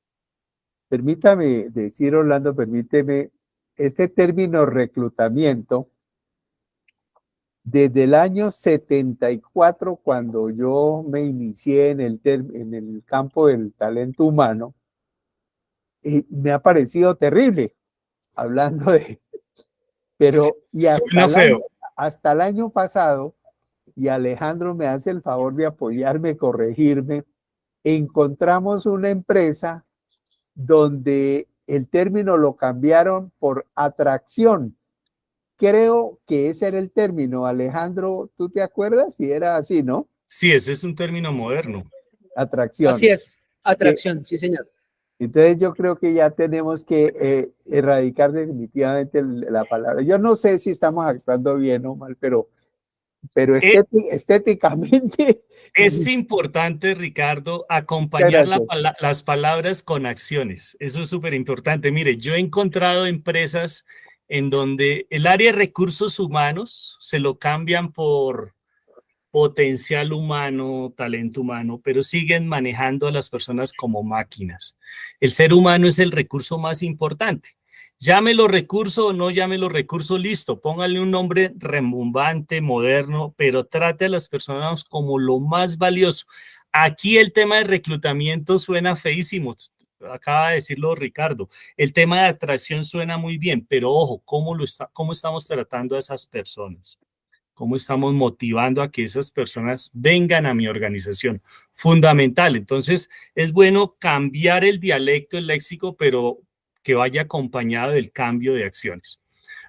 Permítame decir, Orlando, permíteme, este término reclutamiento, desde el año 74, cuando yo me inicié en el campo del talento humano, me ha parecido terrible, hablando de... Pero, y hasta el año pasado, y Alejandro me hace el favor de apoyarme, corregirme, encontramos una empresa donde el término lo cambiaron por atracción. Creo que ese era el término. Alejandro, ¿tú te acuerdas? Si era así, ¿no? Sí, ese es un término moderno. Atracción. Así es, atracción, sí, señor. Entonces yo creo que ya tenemos que erradicar definitivamente la palabra. Yo no sé si estamos actuando bien o mal, pero pero estéticamente. Es importante, Ricardo, acompañar Gracias. las palabras con acciones. Eso es súper importante. Mire, yo he encontrado empresas en donde el área de recursos humanos se lo cambian por potencial humano, talento humano, pero siguen manejando a las personas como máquinas. El ser humano es el recurso más importante. Llámelo recurso o no llámelo recurso, listo, póngale un nombre rimbombante, moderno, pero trate a las personas como lo más valioso. Aquí el tema de reclutamiento suena feísimo, acaba de decirlo Ricardo. El tema de atracción suena muy bien, pero ojo, ¿cómo estamos tratando a esas personas? ¿Cómo estamos motivando a que esas personas vengan a mi organización? Fundamental. Entonces, es bueno cambiar el dialecto, el léxico, pero que vaya acompañado del cambio de acciones.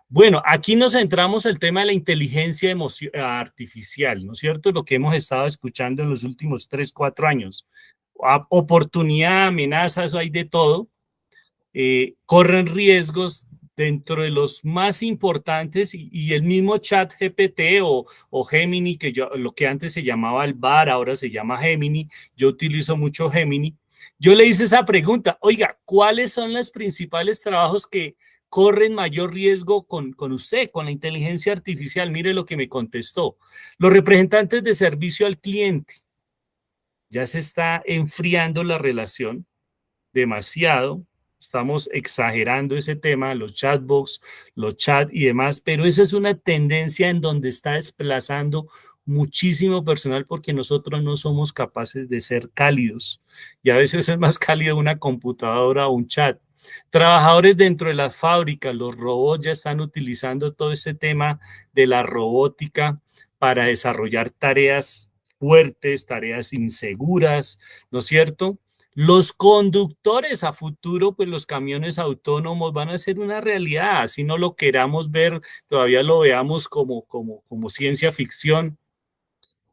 Bueno, aquí nos centramos en el tema de la inteligencia artificial, ¿no es cierto? Lo que hemos estado escuchando en los últimos 3, 4 años. Oportunidad, amenazas, hay de todo. Corren riesgos dentro de los más importantes y el mismo chat GPT o Gemini, lo que antes se llamaba el VAR, ahora se llama Gemini, yo utilizo mucho Gemini. Yo le hice esa pregunta, oiga, ¿cuáles son los principales trabajos que corren mayor riesgo con usted, con la inteligencia artificial? Mire lo que me contestó. Los representantes de servicio al cliente. Ya se está enfriando la relación demasiado. Estamos exagerando ese tema, los chatbots, los chats y demás, pero esa es una tendencia en donde está desplazando muchísimo personal porque nosotros no somos capaces de ser cálidos y a veces es más cálido una computadora o un chat. Trabajadores dentro de las fábricas, los robots ya están utilizando todo ese tema de la robótica para desarrollar tareas fuertes, tareas inseguras, ¿no es cierto? Los conductores a futuro, pues los camiones autónomos van a ser una realidad, así no lo queramos ver, todavía lo veamos como ciencia ficción.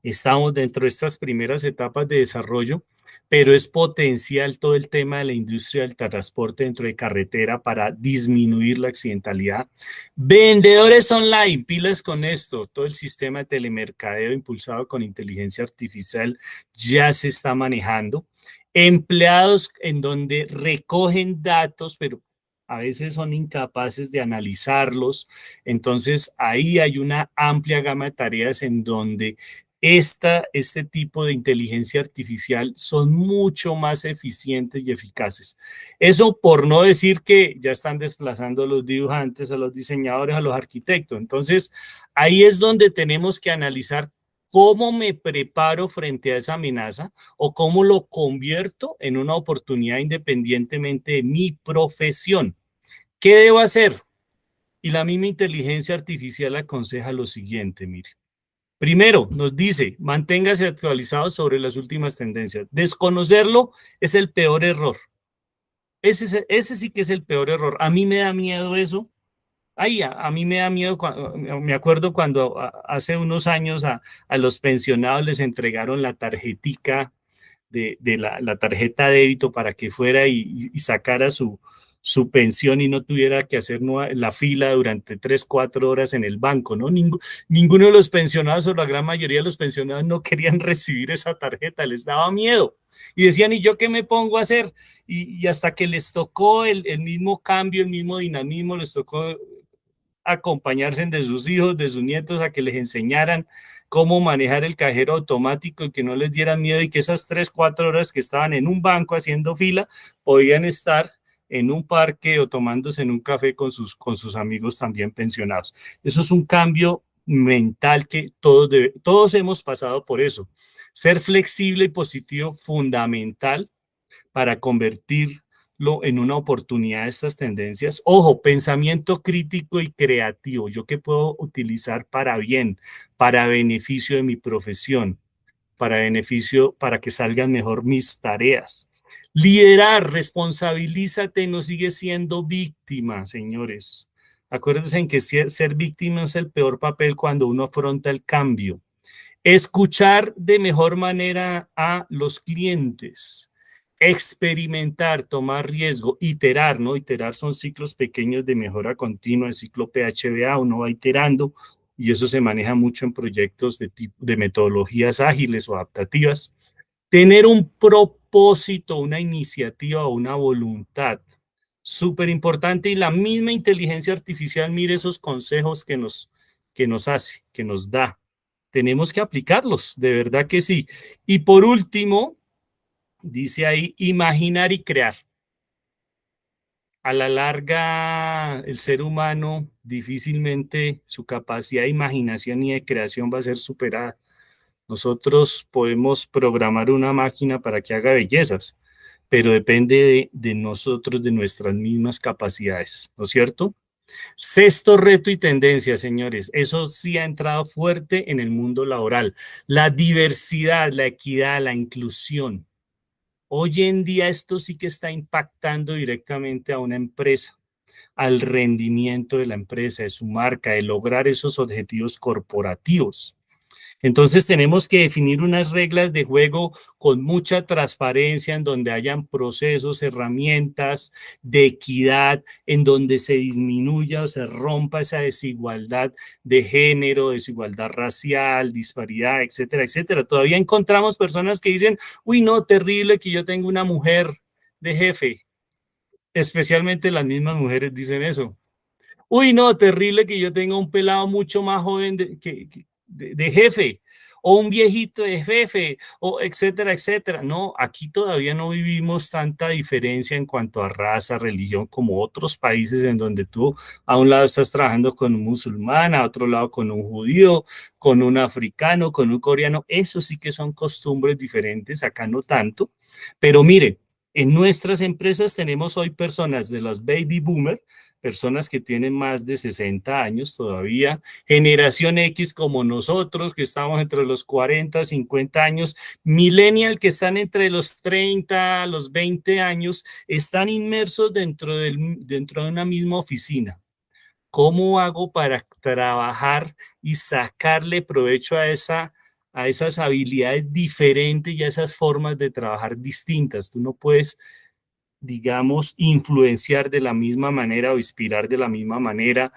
Estamos dentro de estas primeras etapas de desarrollo, pero es potencial todo el tema de la industria del transporte dentro de carretera para disminuir la accidentalidad. Vendedores online, pilas con esto, todo el sistema de telemercadeo impulsado con inteligencia artificial ya se está manejando. Empleados en donde recogen datos, pero a veces son incapaces de analizarlos. Entonces, ahí hay una amplia gama de tareas en donde este tipo de inteligencia artificial son mucho más eficientes y eficaces. Eso por no decir que ya están desplazando a los dibujantes, a los diseñadores, a los arquitectos. Entonces, ahí es donde tenemos que analizar cómo me preparo frente a esa amenaza o cómo lo convierto en una oportunidad independientemente de mi profesión. ¿Qué debo hacer? Y la misma inteligencia artificial aconseja lo siguiente, mire. Primero, nos dice, manténgase actualizado sobre las últimas tendencias. Desconocerlo es el peor error. Ese sí que es el peor error. A mí me da miedo eso. Ay, a mí me da miedo, me acuerdo cuando hace unos años a los pensionados les entregaron la tarjetica de la tarjeta de débito para que fuera y sacara su pensión y no tuviera que hacer la fila durante 3, 4 horas en el banco, ¿no? Ninguno de los pensionados o la gran mayoría de los pensionados no querían recibir esa tarjeta, les daba miedo. Y decían, ¿y yo qué me pongo a hacer? Y hasta que les tocó el mismo cambio, el mismo dinamismo, les tocó acompañarse de sus hijos, de sus nietos, a que les enseñaran cómo manejar el cajero automático y que no les dieran miedo y que esas 3, 4 horas que estaban en un banco haciendo fila podían estar en un parque o tomándose en un café con sus amigos también pensionados. Eso es un cambio mental que todos hemos pasado por eso. Ser flexible y positivo, fundamental para convertirlo en una oportunidad de estas tendencias. Ojo, pensamiento crítico y creativo. ¿Yo qué puedo utilizar para bien, para beneficio de mi profesión, para beneficio, para que salgan mejor mis tareas? Liderar, responsabilízate, no sigue siendo víctima, señores. Acuérdense en que ser víctima es el peor papel cuando uno afronta el cambio. Escuchar de mejor manera a los clientes. Experimentar, tomar riesgo, iterar, ¿no? Iterar son ciclos pequeños de mejora continua, el ciclo PHBA, uno va iterando, y eso se maneja mucho en proyectos de metodologías ágiles o adaptativas. Tener un propósito, una iniciativa o una voluntad, súper importante, y la misma inteligencia artificial, mire esos consejos que nos hace, que nos da. Tenemos que aplicarlos, de verdad que sí. Y por último, dice ahí, imaginar y crear. A la larga, el ser humano difícilmente su capacidad de imaginación y de creación va a ser superada. Nosotros podemos programar una máquina para que haga bellezas, pero depende de nosotros, de nuestras mismas capacidades, ¿no es cierto? Sexto reto y tendencia, señores. Eso sí ha entrado fuerte en el mundo laboral. La diversidad, la equidad, la inclusión. Hoy en día esto sí que está impactando directamente a una empresa, al rendimiento de la empresa, de su marca, de lograr esos objetivos corporativos. Entonces tenemos que definir unas reglas de juego con mucha transparencia, en donde hayan procesos, herramientas de equidad, en donde se disminuya o se rompa esa desigualdad de género, desigualdad racial, disparidad, etcétera, etcétera. Todavía encontramos personas que dicen, uy, no, terrible que yo tenga una mujer de jefe. Especialmente las mismas mujeres dicen eso. Uy, no, terrible que yo tenga un pelado mucho más joven de jefe, o un viejito de jefe, o etcétera, etcétera. No, aquí todavía no vivimos tanta diferencia en cuanto a raza, religión, como otros países en donde tú a un lado estás trabajando con un musulmán, a otro lado con un judío, con un africano, con un coreano. Eso sí que son costumbres diferentes, acá no tanto. Pero mire, en nuestras empresas tenemos hoy personas de los baby boomers, personas que tienen más de 60 años todavía, generación X como nosotros, que estamos entre los 40, 50 años, millennial que están entre los 30, los 20 años, están inmersos dentro de una misma oficina. ¿Cómo hago para trabajar y sacarle provecho a esas habilidades diferentes y a esas formas de trabajar distintas? Tú no puedes, digamos, influenciar de la misma manera o inspirar de la misma manera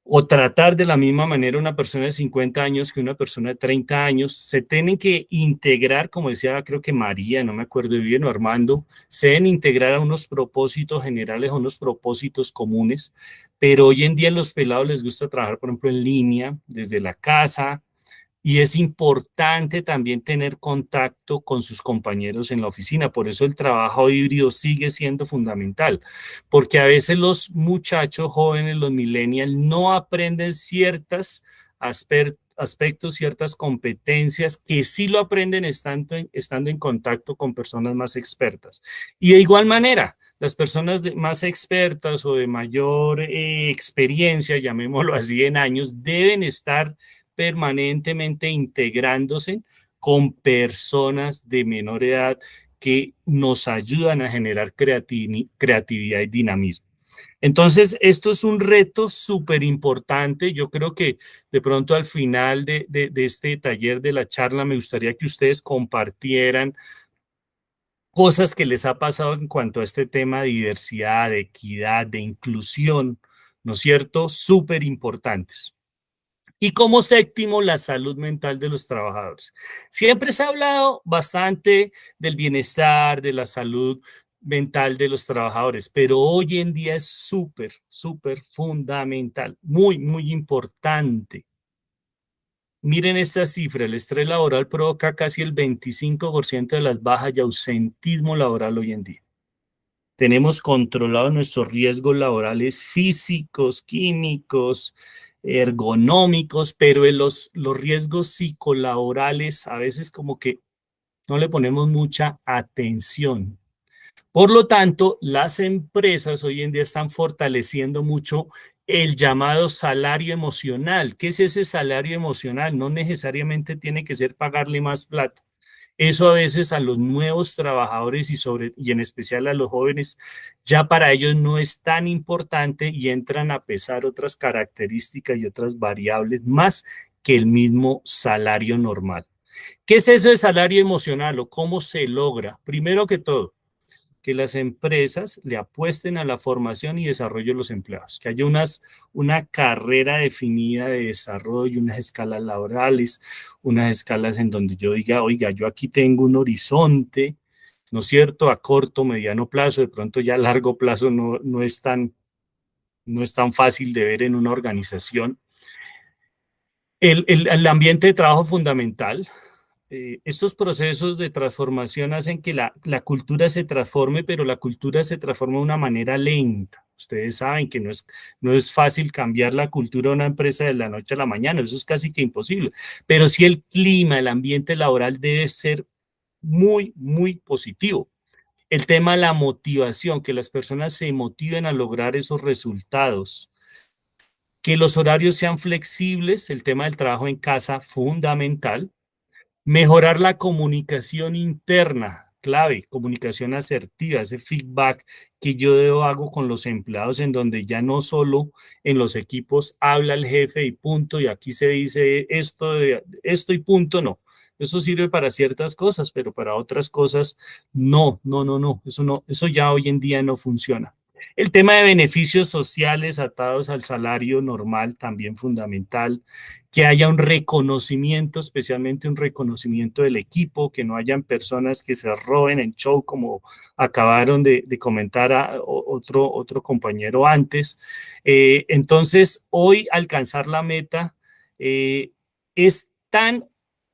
o tratar de la misma manera una persona de 50 años que una persona de 30 años. Se tienen que integrar, como decía creo que María, no me acuerdo bien, o Armando, se deben integrar a unos propósitos generales, a unos propósitos comunes, pero hoy en día a los pelados les gusta trabajar, por ejemplo, en línea, desde la casa, y es importante también tener contacto con sus compañeros en la oficina. Por eso el trabajo híbrido sigue siendo fundamental, porque a veces los muchachos jóvenes, los millennials, no aprenden ciertos aspectos, ciertas competencias que sí lo aprenden estando en contacto con personas más expertas. Y de igual manera, las personas más expertas o de mayor experiencia, llamémoslo así, en años, deben estar permanentemente integrándose con personas de menor edad que nos ayudan a generar creatividad y dinamismo. Entonces, esto es un reto súper importante. Yo creo que de pronto al final de este taller, de la charla, me gustaría que ustedes compartieran cosas que les ha pasado en cuanto a este tema de diversidad, de equidad, de inclusión, ¿no es cierto? Súper importantes. Y como séptimo, la salud mental de los trabajadores. Siempre se ha hablado bastante del bienestar, de la salud mental de los trabajadores, pero hoy en día es súper, súper fundamental, muy, muy importante. Miren esta cifra, el estrés laboral provoca casi el 25% de las bajas y ausentismo laboral hoy en día. Tenemos controlados nuestros riesgos laborales físicos, químicos, ergonómicos, pero en los riesgos psicolaborales a veces como que no le ponemos mucha atención. Por lo tanto, las empresas hoy en día están fortaleciendo mucho el llamado salario emocional. ¿Qué es ese salario emocional? No necesariamente tiene que ser pagarle más plata. Eso a veces a los nuevos trabajadores y en especial a los jóvenes, ya para ellos no es tan importante y entran a pesar otras características y otras variables más que el mismo salario normal. ¿Qué es eso de salario emocional o cómo se logra? Primero que todo, que las empresas le apuesten a la formación y desarrollo de los empleados, que haya una carrera definida de desarrollo, unas escalas laborales, unas escalas en donde yo diga, oiga, yo aquí tengo un horizonte, ¿no es cierto?, a corto, mediano plazo, de pronto ya a largo plazo no es tan fácil de ver en una organización. El ambiente de trabajo fundamental. Estos procesos de transformación hacen que la cultura se transforme, pero la cultura se transforma de una manera lenta. Ustedes saben que no es fácil cambiar la cultura de una empresa de la noche a la mañana, eso es casi que imposible. Pero sí el clima, el ambiente laboral debe ser muy, muy positivo. El tema de la motivación, que las personas se motiven a lograr esos resultados. Que los horarios sean flexibles, el tema del trabajo en casa, fundamental. Mejorar la comunicación interna, clave, comunicación asertiva, ese feedback que yo hago con los empleados en donde ya no solo en los equipos habla el jefe y punto, y aquí se dice esto y punto, no. Eso sirve para ciertas cosas, pero para otras cosas no, eso ya hoy en día no funciona. El tema de beneficios sociales atados al salario normal, también fundamental. Que haya un reconocimiento, especialmente un reconocimiento del equipo, que no hayan personas que se roben el show, como acabaron de comentar a otro compañero antes. Entonces, hoy alcanzar la meta es tan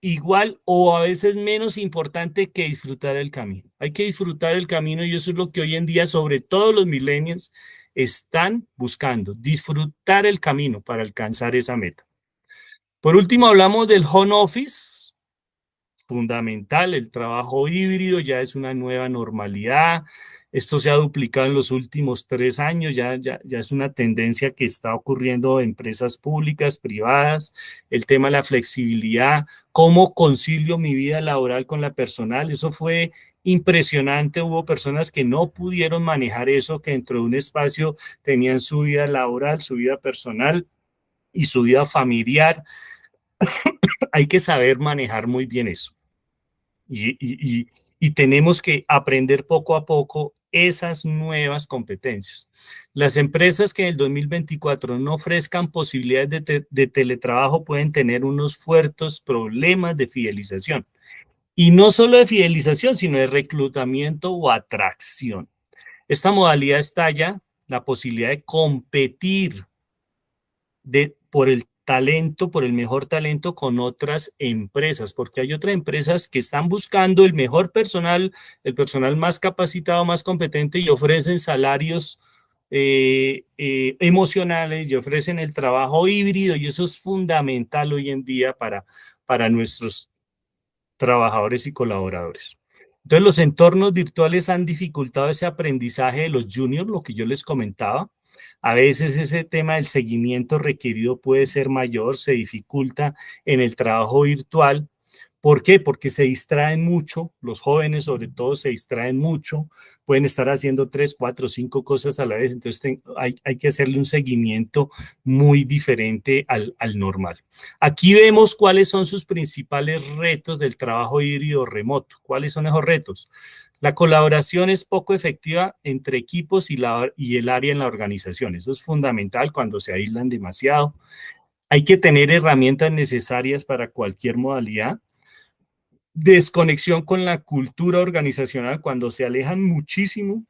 igual o a veces menos importante que disfrutar el camino. Hay que disfrutar el camino y eso es lo que hoy en día, sobre todo los millennials, están buscando, disfrutar el camino para alcanzar esa meta. Por último, hablamos del home office, fundamental, el trabajo híbrido ya es una nueva normalidad. Esto se ha duplicado en los últimos 3 años, ya es una tendencia que está ocurriendo en empresas públicas, privadas. El tema de la flexibilidad, cómo concilio mi vida laboral con la personal, eso fue impresionante. Hubo personas que no pudieron manejar eso, que dentro de un espacio tenían su vida laboral, su vida personal y su vida familiar. Hay que saber manejar muy bien eso. Y tenemos que aprender poco a poco esas nuevas competencias. Las empresas que en el 2024 no ofrezcan posibilidades de teletrabajo pueden tener unos fuertes problemas de fidelización. Y no solo de fidelización, sino de reclutamiento o atracción. Esta modalidad estalla la posibilidad de competir por el talento, por el mejor talento con otras empresas, porque hay otras empresas que están buscando el mejor personal, el personal más capacitado, más competente y ofrecen salarios emocionales y ofrecen el trabajo híbrido y eso es fundamental hoy en día para nuestros trabajadores y colaboradores. Entonces los entornos virtuales han dificultado ese aprendizaje de los juniors, lo que yo les comentaba. A veces ese tema del seguimiento requerido puede ser mayor, se dificulta en el trabajo virtual. ¿Por qué? Porque se distraen mucho, los jóvenes sobre todo se distraen mucho, pueden estar haciendo 3, 4, 5 cosas a la vez, entonces hay que hacerle un seguimiento muy diferente al normal. Aquí vemos cuáles son sus principales retos del trabajo híbrido remoto. ¿Cuáles son esos retos? La colaboración es poco efectiva entre equipos y el área en la organización. Eso es fundamental cuando se aíslan demasiado. Hay que tener herramientas necesarias para cualquier modalidad. Desconexión con la cultura organizacional, cuando se alejan muchísimo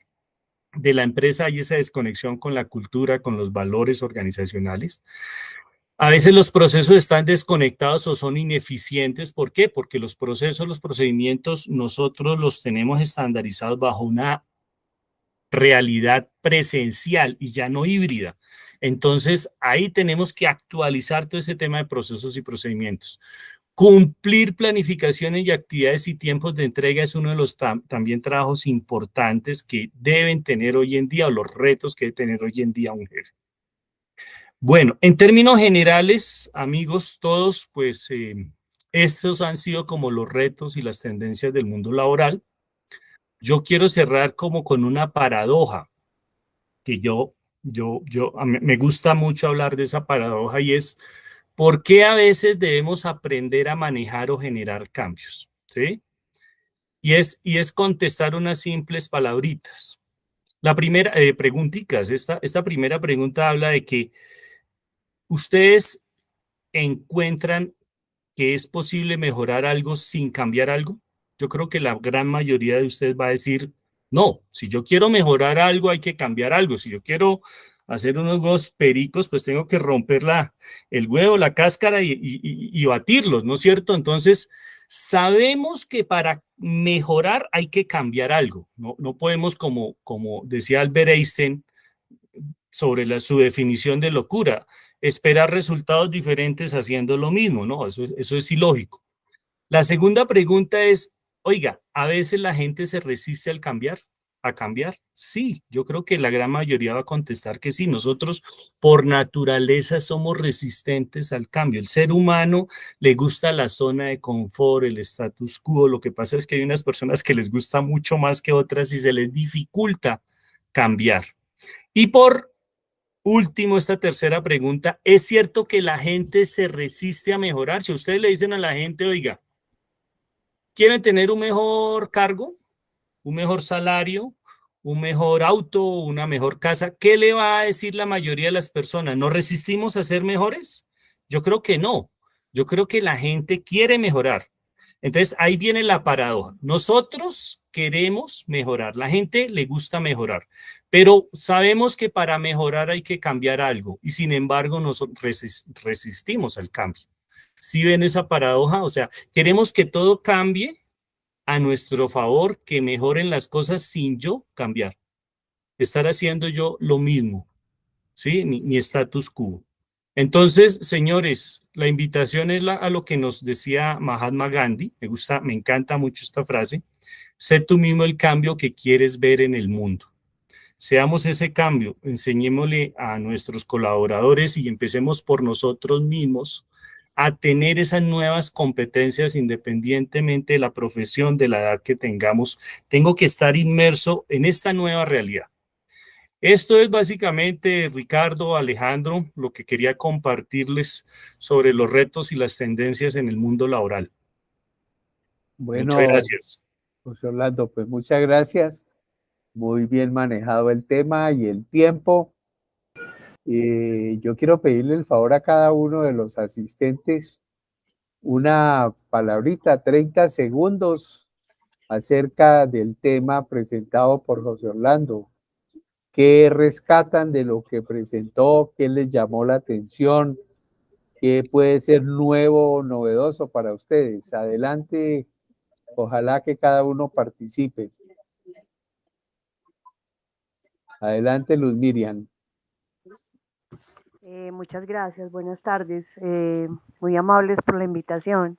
de la empresa hay esa desconexión con la cultura, con los valores organizacionales. A veces los procesos están desconectados o son ineficientes. ¿Por qué? Porque los procesos, los procedimientos, nosotros los tenemos estandarizados bajo una realidad presencial y ya no híbrida. Entonces, ahí tenemos que actualizar todo ese tema de procesos y procedimientos. Cumplir planificaciones y actividades y tiempos de entrega es uno de los también trabajos importantes que deben tener hoy en día o los retos que debe tener hoy en día un jefe. Bueno, en términos generales, amigos, todos, pues estos han sido como los retos y las tendencias del mundo laboral. Yo quiero cerrar como con una paradoja que me gusta mucho hablar de esa paradoja y es ¿por qué a veces debemos aprender a manejar o generar cambios? ¿Sí? y es contestar unas simples palabritas. La primera, preguntitas, esta primera pregunta habla de que ustedes encuentran que es posible mejorar algo sin cambiar algo. Yo creo que la gran mayoría de ustedes va a decir, no, si yo quiero mejorar algo hay que cambiar algo, si yo quiero hacer unos huevos pericos, pues tengo que romper el huevo, la cáscara y batirlos, ¿no es cierto? Entonces, sabemos que para mejorar hay que cambiar algo, no podemos, como decía Albert Einstein sobre su definición de locura, esperar resultados diferentes haciendo lo mismo, ¿no? Eso es ilógico. La segunda pregunta es, oiga, ¿a veces la gente se resiste al cambiar? ¿A cambiar? Sí, yo creo que la gran mayoría va a contestar que sí. Nosotros por naturaleza somos resistentes al cambio. El ser humano le gusta la zona de confort, el status quo. Lo que pasa es que hay unas personas que les gusta mucho más que otras y se les dificulta cambiar. Y por último, esta tercera pregunta, ¿es cierto que la gente se resiste a mejorar? Si ustedes le dicen a la gente, oiga, ¿quieren tener un mejor cargo, un mejor salario, un mejor auto, una mejor casa? ¿Qué le va a decir la mayoría de las personas? ¿Nos resistimos a ser mejores? Yo creo que no. Yo creo que la gente quiere mejorar. Entonces, ahí viene la paradoja. Nosotros queremos mejorar. La gente le gusta mejorar, pero sabemos que para mejorar hay que cambiar algo y sin embargo nosotros resistimos al cambio. ¿Sí ven esa paradoja? O sea, queremos que todo cambie a nuestro favor, que mejoren las cosas sin yo cambiar. Estar haciendo yo lo mismo, ¿sí? Mi status quo. Entonces, señores, la invitación es a lo que nos decía Mahatma Gandhi. Me encanta mucho esta frase. Sé tú mismo el cambio que quieres ver en el mundo. Seamos ese cambio, enseñémosle a nuestros colaboradores y empecemos por nosotros mismos a tener esas nuevas competencias independientemente de la profesión, de la edad que tengamos. Tengo que estar inmerso en esta nueva realidad. Esto es básicamente, Ricardo, Alejandro, lo que quería compartirles sobre los retos y las tendencias en el mundo laboral. Bueno, muchas gracias. José Orlando, pues muchas gracias. Muy bien manejado el tema y el tiempo. Yo quiero pedirle el favor a cada uno de los asistentes una palabrita, 30 segundos, acerca del tema presentado por José Orlando. ¿Qué rescatan de lo que presentó? ¿Qué les llamó la atención? ¿Qué puede ser nuevo o novedoso para ustedes? Adelante, ojalá que cada uno participe. Adelante, Luz Miriam. Muchas gracias, buenas tardes. Muy amables por la invitación.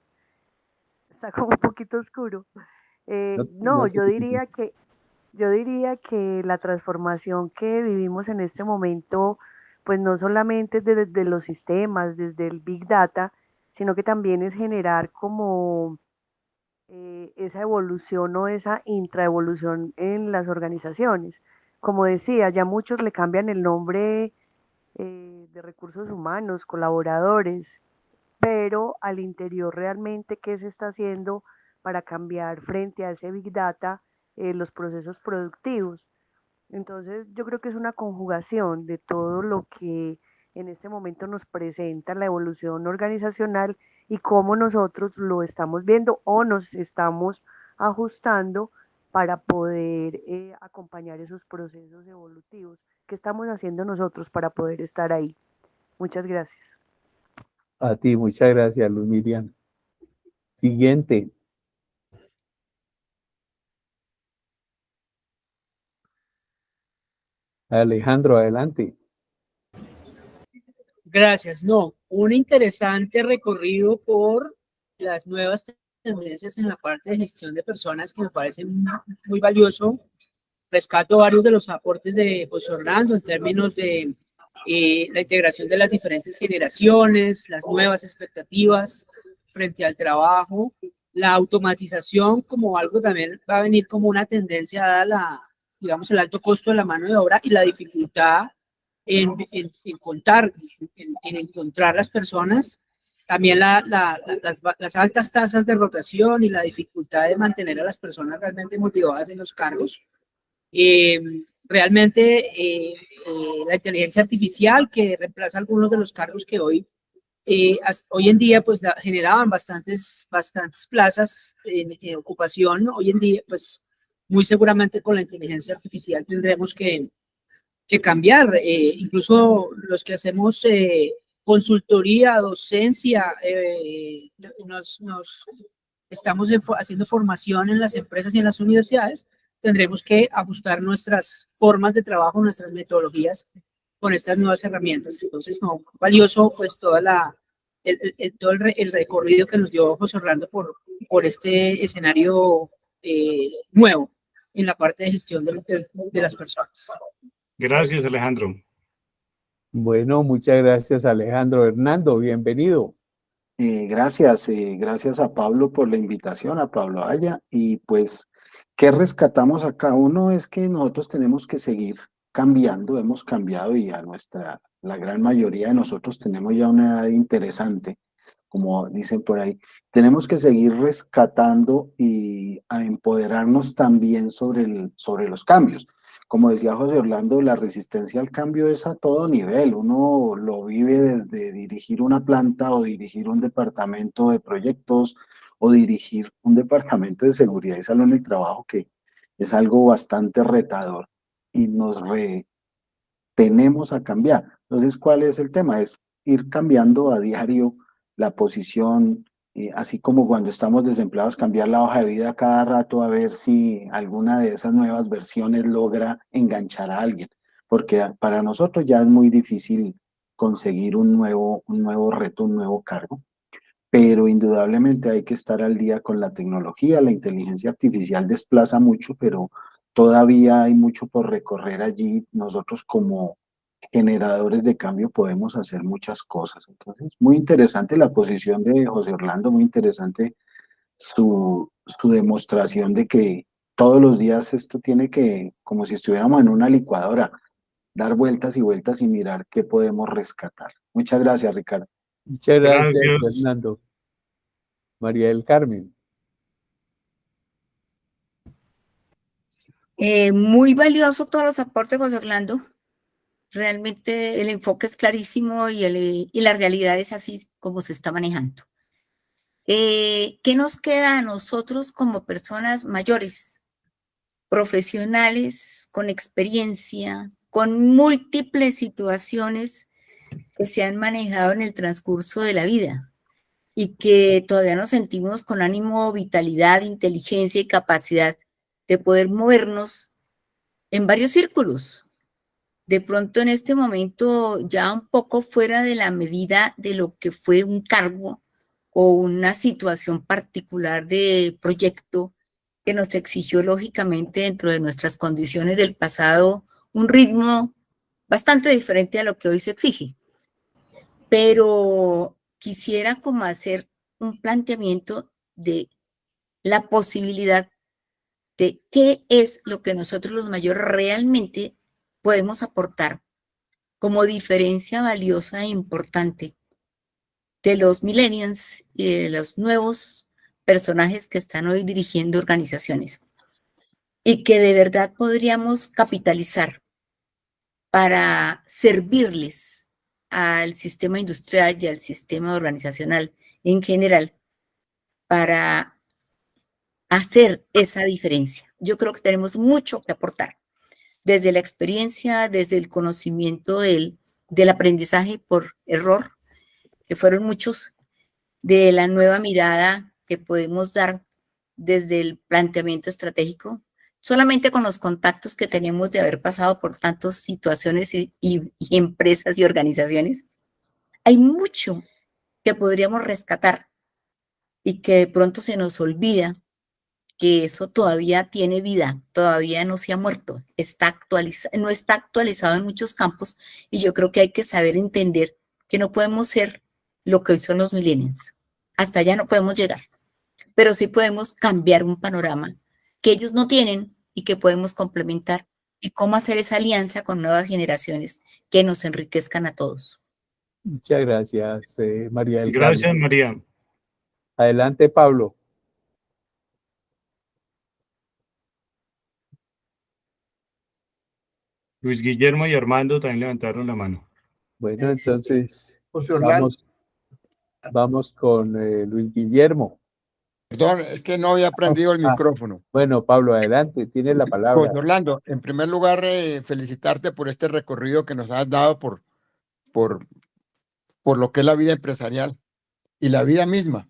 Está como un poquito oscuro. Yo diría que la transformación que vivimos en este momento, pues no solamente desde los sistemas, desde el Big Data, sino que también es generar como esa evolución o esa intraevolución en las organizaciones. Como decía, ya muchos le cambian el nombre de recursos humanos, colaboradores, pero al interior realmente qué se está haciendo para cambiar frente a ese Big Data los procesos productivos. Entonces yo creo que es una conjugación de todo lo que en este momento nos presenta la evolución organizacional y cómo nosotros lo estamos viendo o nos estamos ajustando para poder acompañar esos procesos evolutivos. ¿Qué estamos haciendo nosotros para poder estar ahí? Muchas gracias. A ti, muchas gracias, Luz Miriam. Siguiente. Alejandro, adelante. Gracias. No, un interesante recorrido por las nuevas tendencias en la parte de gestión de personas que me parece muy valioso. Rescato varios de los aportes de José Orlando en términos de la integración de las diferentes generaciones, las nuevas expectativas frente al trabajo, la automatización como algo también va a venir como una tendencia dada digamos, el alto costo de la mano de obra y la dificultad en encontrar las personas también las altas tasas de rotación y la dificultad de mantener a las personas realmente motivadas en los cargos. Realmente la inteligencia artificial que reemplaza algunos de los cargos que hoy en día pues generaban bastantes plazas en ocupación. Hoy en día pues muy seguramente con la inteligencia artificial tendremos que cambiar. Incluso los que hacemos consultoría, docencia, estamos haciendo formación en las empresas y en las universidades, tendremos que ajustar nuestras formas de trabajo, nuestras metodologías con estas nuevas herramientas. Entonces, no, valioso pues todo el recorrido que nos dio José Orlando por este escenario nuevo en la parte de gestión de las personas. Gracias, Alejandro. Bueno, muchas gracias, Alejandro. Hernando, bienvenido. Gracias a Pablo por la invitación, a Pablo Aya. Y pues, ¿qué rescatamos acá? Uno es que nosotros tenemos que seguir cambiando, hemos cambiado y la gran mayoría de nosotros tenemos ya una edad interesante, como dicen por ahí. Tenemos que seguir rescatando y a empoderarnos también sobre los cambios. Como decía José Orlando, la resistencia al cambio es a todo nivel. Uno lo vive desde dirigir una planta o dirigir un departamento de proyectos o dirigir un departamento de seguridad y salud en el trabajo, que es algo bastante retador y nos tenemos a cambiar. Entonces, ¿cuál es el tema? Es ir cambiando a diario la posición, así como cuando estamos desempleados, cambiar la hoja de vida cada rato a ver si alguna de esas nuevas versiones logra enganchar a alguien, porque para nosotros ya es muy difícil conseguir un nuevo reto, un nuevo cargo, pero indudablemente hay que estar al día con la tecnología. La inteligencia artificial desplaza mucho, pero todavía hay mucho por recorrer allí. Nosotros como generadores de cambio podemos hacer muchas cosas. Entonces, muy interesante la posición de José Orlando, muy interesante su demostración de que todos los días esto tiene que, como si estuviéramos en una licuadora, dar vueltas y vueltas y mirar qué podemos rescatar. Muchas gracias, Ricardo. Muchas gracias, Gracias. Fernando. María del Carmen. Muy valioso todos los aportes, José Orlando. Realmente el enfoque es clarísimo y la realidad es así como se está manejando. ¿Qué nos queda a nosotros como personas mayores, profesionales, con experiencia, con múltiples situaciones que se han manejado en el transcurso de la vida y que todavía nos sentimos con ánimo, vitalidad, inteligencia y capacidad de poder movernos en varios círculos? De pronto en este momento ya un poco fuera de la medida de lo que fue un cargo o una situación particular de proyecto que nos exigió lógicamente dentro de nuestras condiciones del pasado un ritmo bastante diferente a lo que hoy se exige. Pero quisiera como hacer un planteamiento de la posibilidad de qué es lo que nosotros los mayores realmente podemos aportar como diferencia valiosa e importante de los millennials y de los nuevos personajes que están hoy dirigiendo organizaciones y que de verdad podríamos capitalizar para servirles al sistema industrial y al sistema organizacional en general para hacer esa diferencia. Yo creo que tenemos mucho que aportar, desde la experiencia, desde el conocimiento del aprendizaje por error, que fueron muchos, de la nueva mirada que podemos dar desde el planteamiento estratégico, solamente con los contactos que tenemos de haber pasado por tantas situaciones y empresas y organizaciones. Hay mucho que podríamos rescatar y que de pronto se nos olvida que eso todavía tiene vida, todavía no se ha muerto, no está actualizado en muchos campos y yo creo que hay que saber entender que no podemos ser lo que hoy son los millennials. Hasta allá no podemos llegar, pero sí podemos cambiar un panorama que ellos no tienen y que podemos complementar y cómo hacer esa alianza con nuevas generaciones que nos enriquezcan a todos. Muchas gracias, María del Gracias, Carmen. María. Adelante, Pablo. Luis Guillermo y Armando también levantaron la mano. Bueno, entonces José Orlando. vamos con Luis Guillermo. Perdón, es que no había prendido el micrófono. Bueno, Pablo, adelante, tienes la palabra. José Orlando, en primer lugar, felicitarte por este recorrido que nos has dado por lo que es la vida empresarial y la vida misma.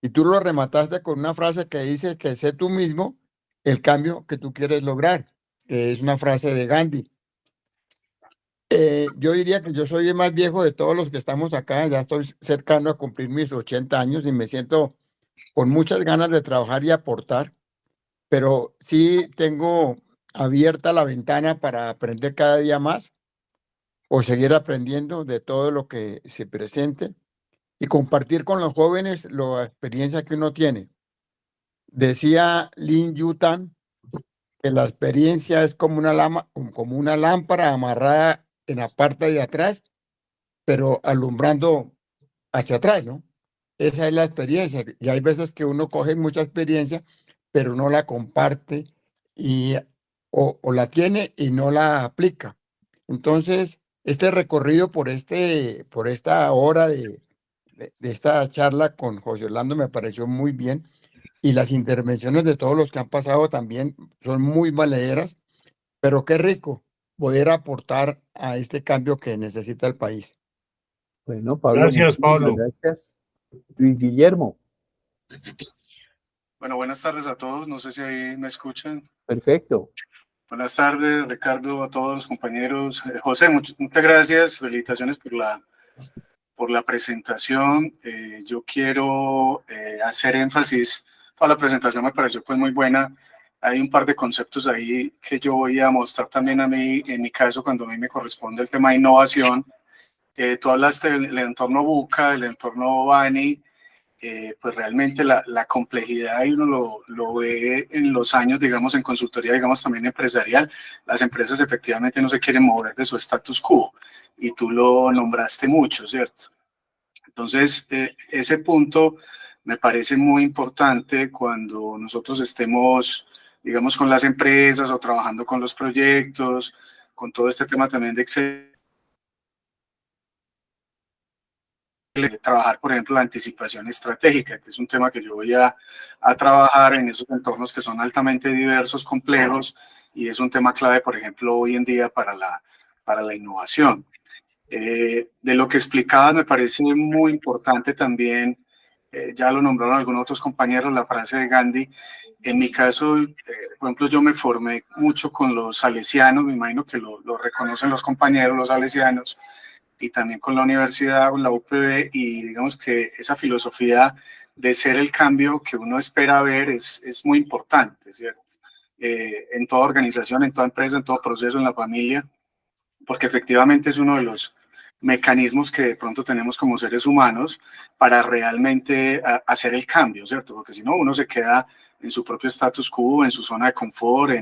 Y tú lo remataste con una frase que dice que sé tú mismo el cambio que tú quieres lograr, que es una frase de Gandhi. Yo diría que yo soy el más viejo de todos los que estamos acá, ya estoy cercano a cumplir mis 80 años y me siento con muchas ganas de trabajar y aportar, pero sí tengo abierta la ventana para aprender cada día más o seguir aprendiendo de todo lo que se presente y compartir con los jóvenes la experiencia que uno tiene. Decía Lin Yutan que la experiencia es como una lámpara amarrada en la parte de atrás, pero alumbrando hacia atrás, ¿no? Esa es la experiencia. Y hay veces que uno coge mucha experiencia, pero no la comparte y, o la tiene y no la aplica. Entonces, este recorrido por esta hora de esta charla con José Orlando me pareció muy bien. Y las intervenciones de todos los que han pasado también son muy valederas, pero qué rico poder aportar a este cambio que necesita el país. Bueno, Pablo, Gracias, Pablo. gracias. Luis Guillermo. Bueno, buenas tardes a todos. No sé si ahí me escuchan. Perfecto. Buenas tardes, Ricardo, a todos los compañeros. José, muchas gracias. Felicitaciones por la presentación. Yo quiero hacer énfasis. Toda la presentación me pareció pues muy buena. Hay un par de conceptos ahí que yo voy a mostrar también a mí, en mi caso, cuando a mí me corresponde el tema de innovación. Tú hablaste del entorno BUCA, del entorno BANI. Pues realmente la complejidad y uno lo ve en los años, digamos, en consultoría, digamos, también empresarial. Las empresas efectivamente no se quieren mover de su status quo y tú lo nombraste mucho, ¿cierto? Entonces, ese punto me parece muy importante cuando nosotros estemos, digamos, con las empresas o trabajando con los proyectos, con todo este tema también de Excel. Trabajar, por ejemplo, la anticipación estratégica, que es un tema que yo voy a trabajar en esos entornos que son altamente diversos, complejos, y es un tema clave, por ejemplo, hoy en día para la innovación. De lo que explicabas, me parece muy importante también, ya lo nombraron algunos otros compañeros, la frase de Gandhi. En mi caso, por ejemplo, yo me formé mucho con los salesianos, me imagino que lo reconocen los compañeros, los salesianos, y también con la universidad, con la UPB, y digamos que esa filosofía de ser el cambio que uno espera ver es muy importante, ¿cierto? En toda organización, en toda empresa, en todo proceso, en la familia, porque efectivamente es uno de los mecanismos que de pronto tenemos como seres humanos para realmente hacer el cambio, ¿cierto? Porque si no, uno se queda en su propio status quo, en su zona de confort,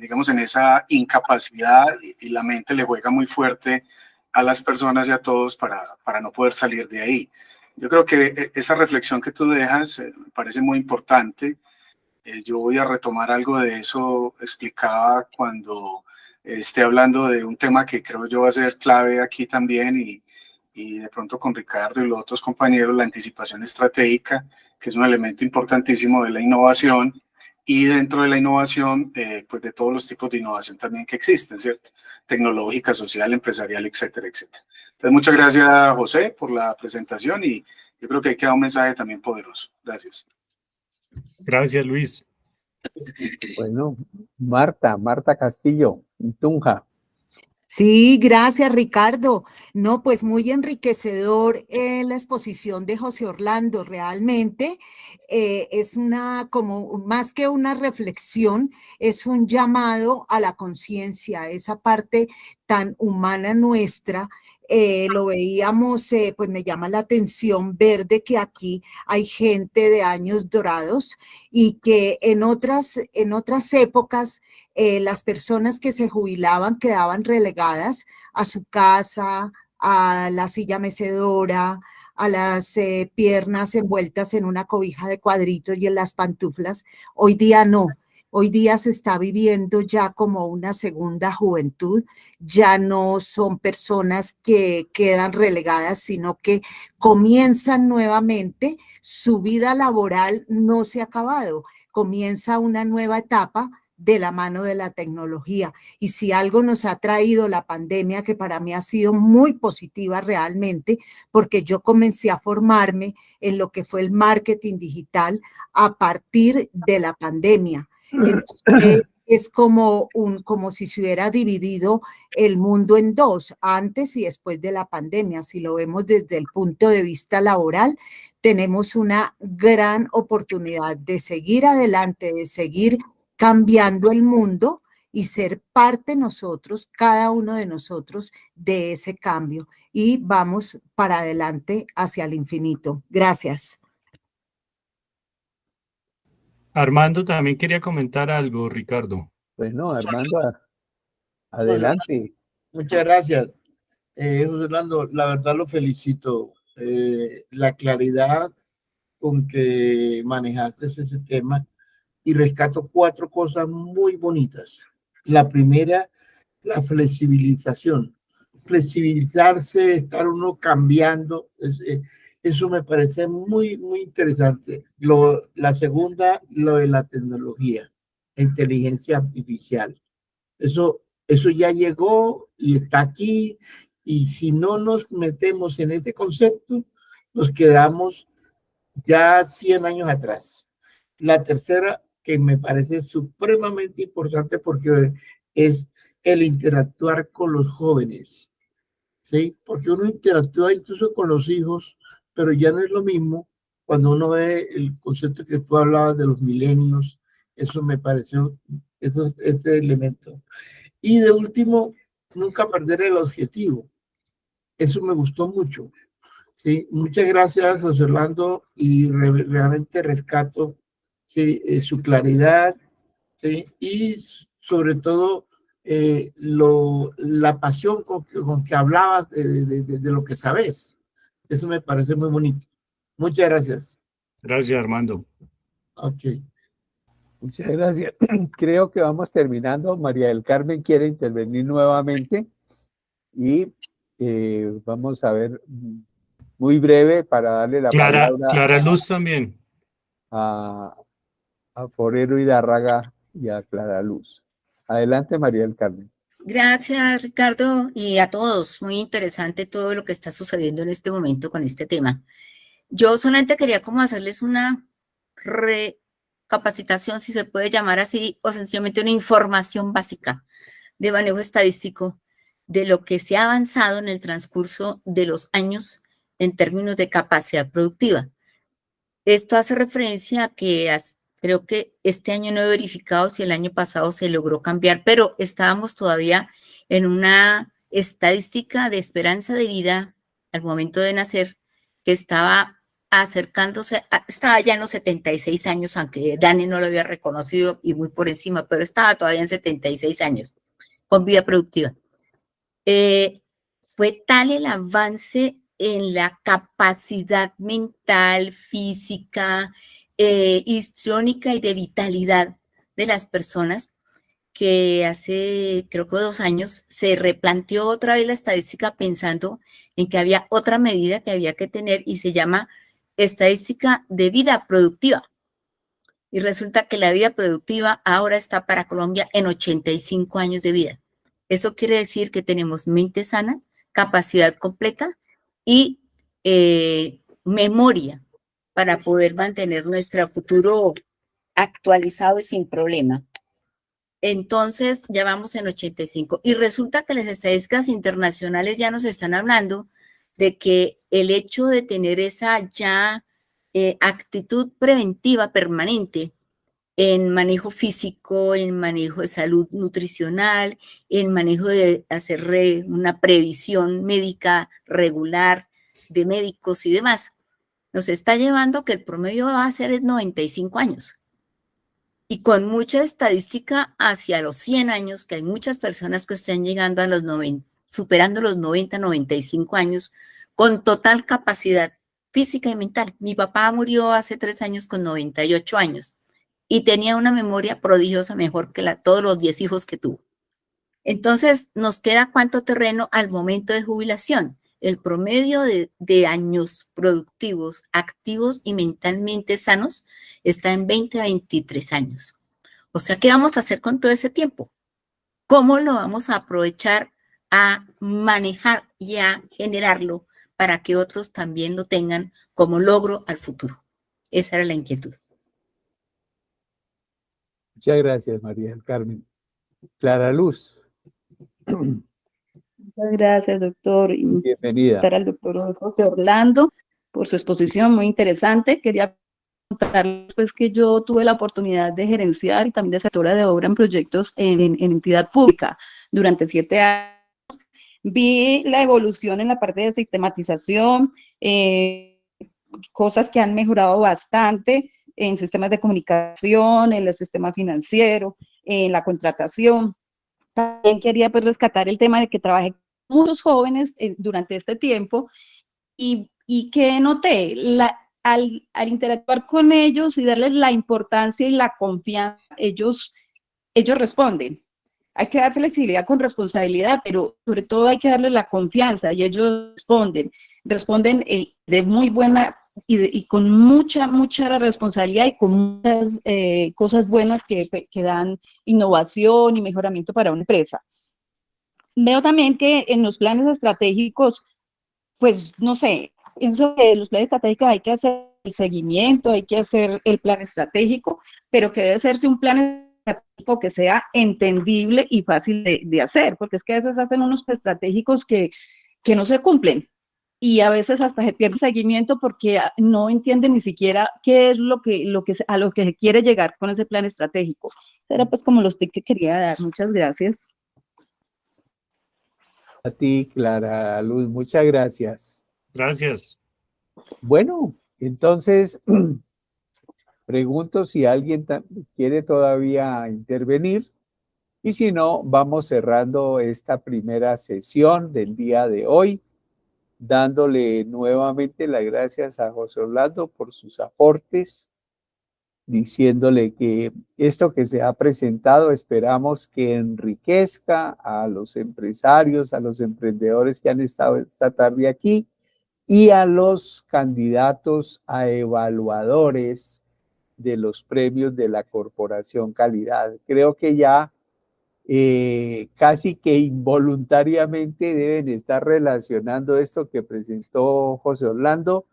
digamos, en esa incapacidad, y la mente le juega muy fuerte a las personas y a todos para no poder salir de ahí. Yo creo que esa reflexión que tú dejas me parece muy importante. Yo voy a retomar algo de eso, explicaba cuando esté hablando de un tema que creo yo va a ser clave aquí también, y de pronto con Ricardo y los otros compañeros, la anticipación estratégica, que es un elemento importantísimo de la innovación, y dentro de la innovación, pues de todos los tipos de innovación también que existen, ¿cierto? Tecnológica, social, empresarial, etcétera, etcétera. Entonces, muchas gracias, José, por la presentación, y yo creo que ahí queda un mensaje también poderoso. Gracias. Gracias, Luis. Bueno, Marta Castillo, Tunja. Sí, gracias, Ricardo. No, pues muy enriquecedor la exposición de José Orlando. Realmente es como más que una reflexión, es un llamado a la conciencia, esa parte tan humana nuestra. Lo veíamos, pues me llama la atención ver de que aquí hay gente de años dorados y que en otras épocas las personas que se jubilaban quedaban relegadas a su casa, a la silla mecedora, a las piernas envueltas en una cobija de cuadritos y en las pantuflas. Hoy día no. Hoy día se está viviendo ya como una segunda juventud, ya no son personas que quedan relegadas, sino que comienzan nuevamente, su vida laboral no se ha acabado, comienza una nueva etapa de la mano de la tecnología. Y si algo nos ha traído la pandemia, que para mí ha sido muy positiva realmente, porque yo comencé a formarme en lo que fue el marketing digital a partir de la pandemia. Entonces, es como si se hubiera dividido el mundo en dos, antes y después de la pandemia. Si lo vemos desde el punto de vista laboral, tenemos una gran oportunidad de seguir adelante, de seguir cambiando el mundo y ser parte nosotros, cada uno de nosotros, de ese cambio. Y vamos para adelante hacia el infinito. Gracias. Armando también quería comentar algo, Ricardo. Bueno, Armando, adelante. Muchas gracias. José Orlando, la verdad lo felicito. La claridad con que manejaste ese tema, y rescato 4 cosas muy bonitas. La primera, la flexibilización. Flexibilizarse, estar uno cambiando, eso me parece muy, muy interesante. La segunda, lo de la tecnología, inteligencia artificial. Eso ya llegó y está aquí, y si no nos metemos en ese concepto, nos quedamos ya 100 años atrás. La tercera, que me parece supremamente importante, porque es el interactuar con los jóvenes, ¿sí? Porque uno interactúa incluso con los hijos, pero ya no es lo mismo cuando uno ve el concepto que tú hablabas de los milenios. Eso me pareció, ese elemento. Y de último, nunca perder el objetivo. Eso me gustó mucho. Sí, muchas gracias, José Orlando, y realmente rescato, sí, su claridad, sí, y sobre todo la pasión con que hablabas de lo que sabes. Eso me parece muy bonito. Muchas gracias. Gracias, Armando. Ok. Muchas gracias. Creo que vamos terminando. María del Carmen quiere intervenir nuevamente y vamos a ver muy breve para darle la palabra Clara Luz también. a Forero Hidárraga y a Clara Luz. Adelante, María del Carmen. Gracias, Ricardo, y a todos. Muy interesante todo lo que está sucediendo en este momento con este tema. Yo solamente quería como hacerles una recapacitación, si se puede llamar así, o sencillamente una información básica de manejo estadístico de lo que se ha avanzado en el transcurso de los años en términos de capacidad productiva. Esto hace referencia a que creo que este año no he verificado si el año pasado se logró cambiar, pero estábamos todavía en una estadística de esperanza de vida al momento de nacer que estaba acercándose, estaba ya en los 76 años, aunque Dani no lo había reconocido y muy por encima, pero estaba todavía en 76 años con vida productiva. Fue tal el avance en la capacidad mental, física, histriónica y de vitalidad de las personas que hace, creo que 2 años, se replanteó otra vez la estadística pensando en que había otra medida que había que tener y se llama estadística de vida productiva. Y resulta que la vida productiva ahora está para Colombia en 85 años de vida. Eso quiere decir que tenemos mente sana, capacidad completa y memoria para poder mantener nuestro futuro actualizado y sin problema. Entonces, ya vamos en 85. Y resulta que las estadísticas internacionales ya nos están hablando de que el hecho de tener esa ya actitud preventiva permanente en manejo físico, en manejo de salud nutricional, en manejo de hacer una previsión médica regular de médicos y demás, nos está llevando que el promedio va a ser 95 años. Y con mucha estadística hacia los 100 años, que hay muchas personas que están llegando a los superando los 90, 95 años, con total capacidad física y mental. Mi papá murió hace 3 años con 98 años y tenía una memoria prodigiosa, mejor que todos los 10 hijos que tuvo. Entonces, nos queda cuánto terreno al momento de jubilación. El promedio de años productivos, activos y mentalmente sanos está en 20 a 23 años. O sea, ¿qué vamos a hacer con todo ese tiempo? ¿Cómo lo vamos a aprovechar, a manejar y a generarlo para que otros también lo tengan como logro al futuro? Esa era la inquietud. Muchas gracias, María del Carmen. Clara Luz. Muchas gracias, doctor. Y Bienvenida. al doctor José Orlando por su exposición muy interesante. Quería contarles pues, que yo tuve la oportunidad de gerenciar y también de sectora de obra en proyectos en entidad pública durante 7 años. Vi la evolución en la parte de sistematización, cosas que han mejorado bastante en sistemas de comunicación, en el sistema financiero, en la contratación. También quería pues rescatar el tema de que trabajé con muchos jóvenes durante este tiempo y que noté, al interactuar con ellos y darles la importancia y la confianza, ellos responden. Hay que dar flexibilidad con responsabilidad, pero sobre todo hay que darles la confianza y ellos responden de muy buena y con mucha responsabilidad y con muchas cosas buenas que dan innovación y mejoramiento para una empresa. Veo también que en los planes estratégicos, pues no sé, pienso que en los planes estratégicos hay que hacer el seguimiento, hay que hacer el plan estratégico, pero que debe hacerse un plan estratégico que sea entendible y fácil de hacer, porque es que a veces hacen unos estratégicos que no se cumplen y a veces hasta se pierde seguimiento porque no entienden ni siquiera qué es a lo que se quiere llegar con ese plan estratégico. Será pues como los tips que quería dar. Muchas gracias. A ti, Clara Luz, muchas gracias. Gracias. Bueno, entonces pregunto si alguien quiere todavía intervenir y si no, vamos cerrando esta primera sesión del día de hoy, dándole nuevamente las gracias a José Orlando por sus aportes, diciéndole que esto que se ha presentado esperamos que enriquezca a los empresarios, a los emprendedores que han estado esta tarde aquí y a los candidatos a evaluadores de los premios de la Corporación Calidad. Creo que ya casi que involuntariamente deben estar relacionando esto que presentó José Orlando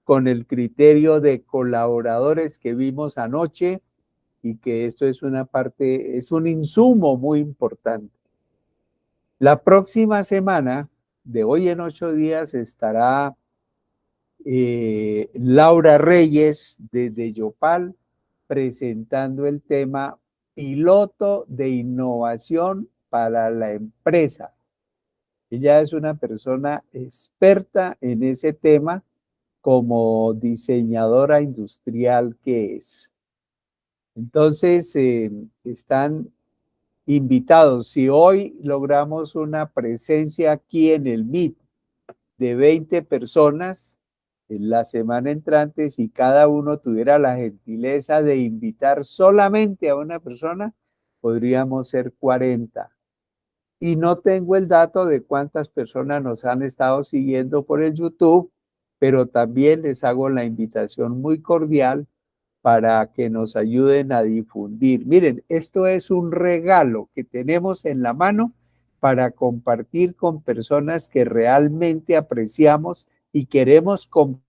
con el criterio de colaboradores que vimos anoche y que esto es una parte, es un insumo muy importante. La próxima semana, de hoy en 8 días, estará Laura Reyes desde Yopal presentando el tema piloto de innovación para la empresa. Ella es una persona experta en ese tema como diseñadora industrial que es. Entonces, están invitados. Si hoy logramos una presencia aquí en el MIT de 20 personas, en la semana entrante, si cada uno tuviera la gentileza de invitar solamente a una persona, podríamos ser 40. Y no tengo el dato de cuántas personas nos han estado siguiendo por el YouTube, pero también les hago la invitación muy cordial para que nos ayuden a difundir. Miren, esto es un regalo que tenemos en la mano para compartir con personas que realmente apreciamos y queremos compartir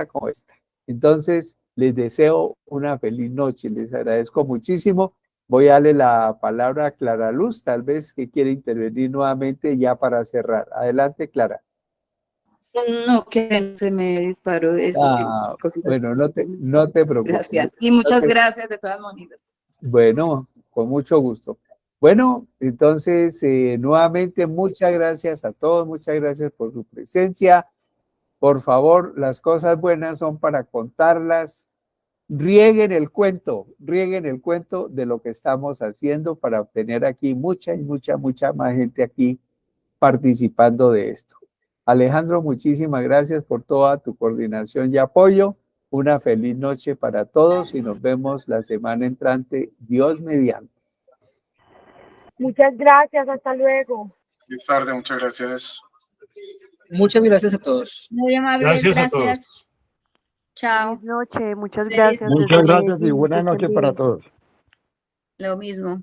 como esta. Entonces, les deseo una feliz noche, les agradezco muchísimo. Voy a darle la palabra a Clara Luz, tal vez que quiere intervenir nuevamente ya para cerrar. Adelante, Clara. No, que se me disparó eso. Bueno, no te preocupes. Gracias. Y muchas gracias de todas maneras. Bueno, con mucho gusto. Bueno, entonces, nuevamente, muchas gracias a todos, muchas gracias por su presencia. Por favor, las cosas buenas son para contarlas rieguen el cuento de lo que estamos haciendo para obtener aquí mucha más gente aquí participando de esto. Alejandro, muchísimas gracias por toda tu coordinación y apoyo. Una feliz noche para todos y nos vemos la semana entrante, Dios mediante. Muchas gracias, hasta luego. Feliz tarde, muchas gracias. Muchas gracias a todos. Muy amables, Gracias a todos. gracias. Chao. Feliz noche, muchas Feliz gracias. Muchas desde gracias y Medellín, buenas que estén noches para bien. todos. Lo mismo.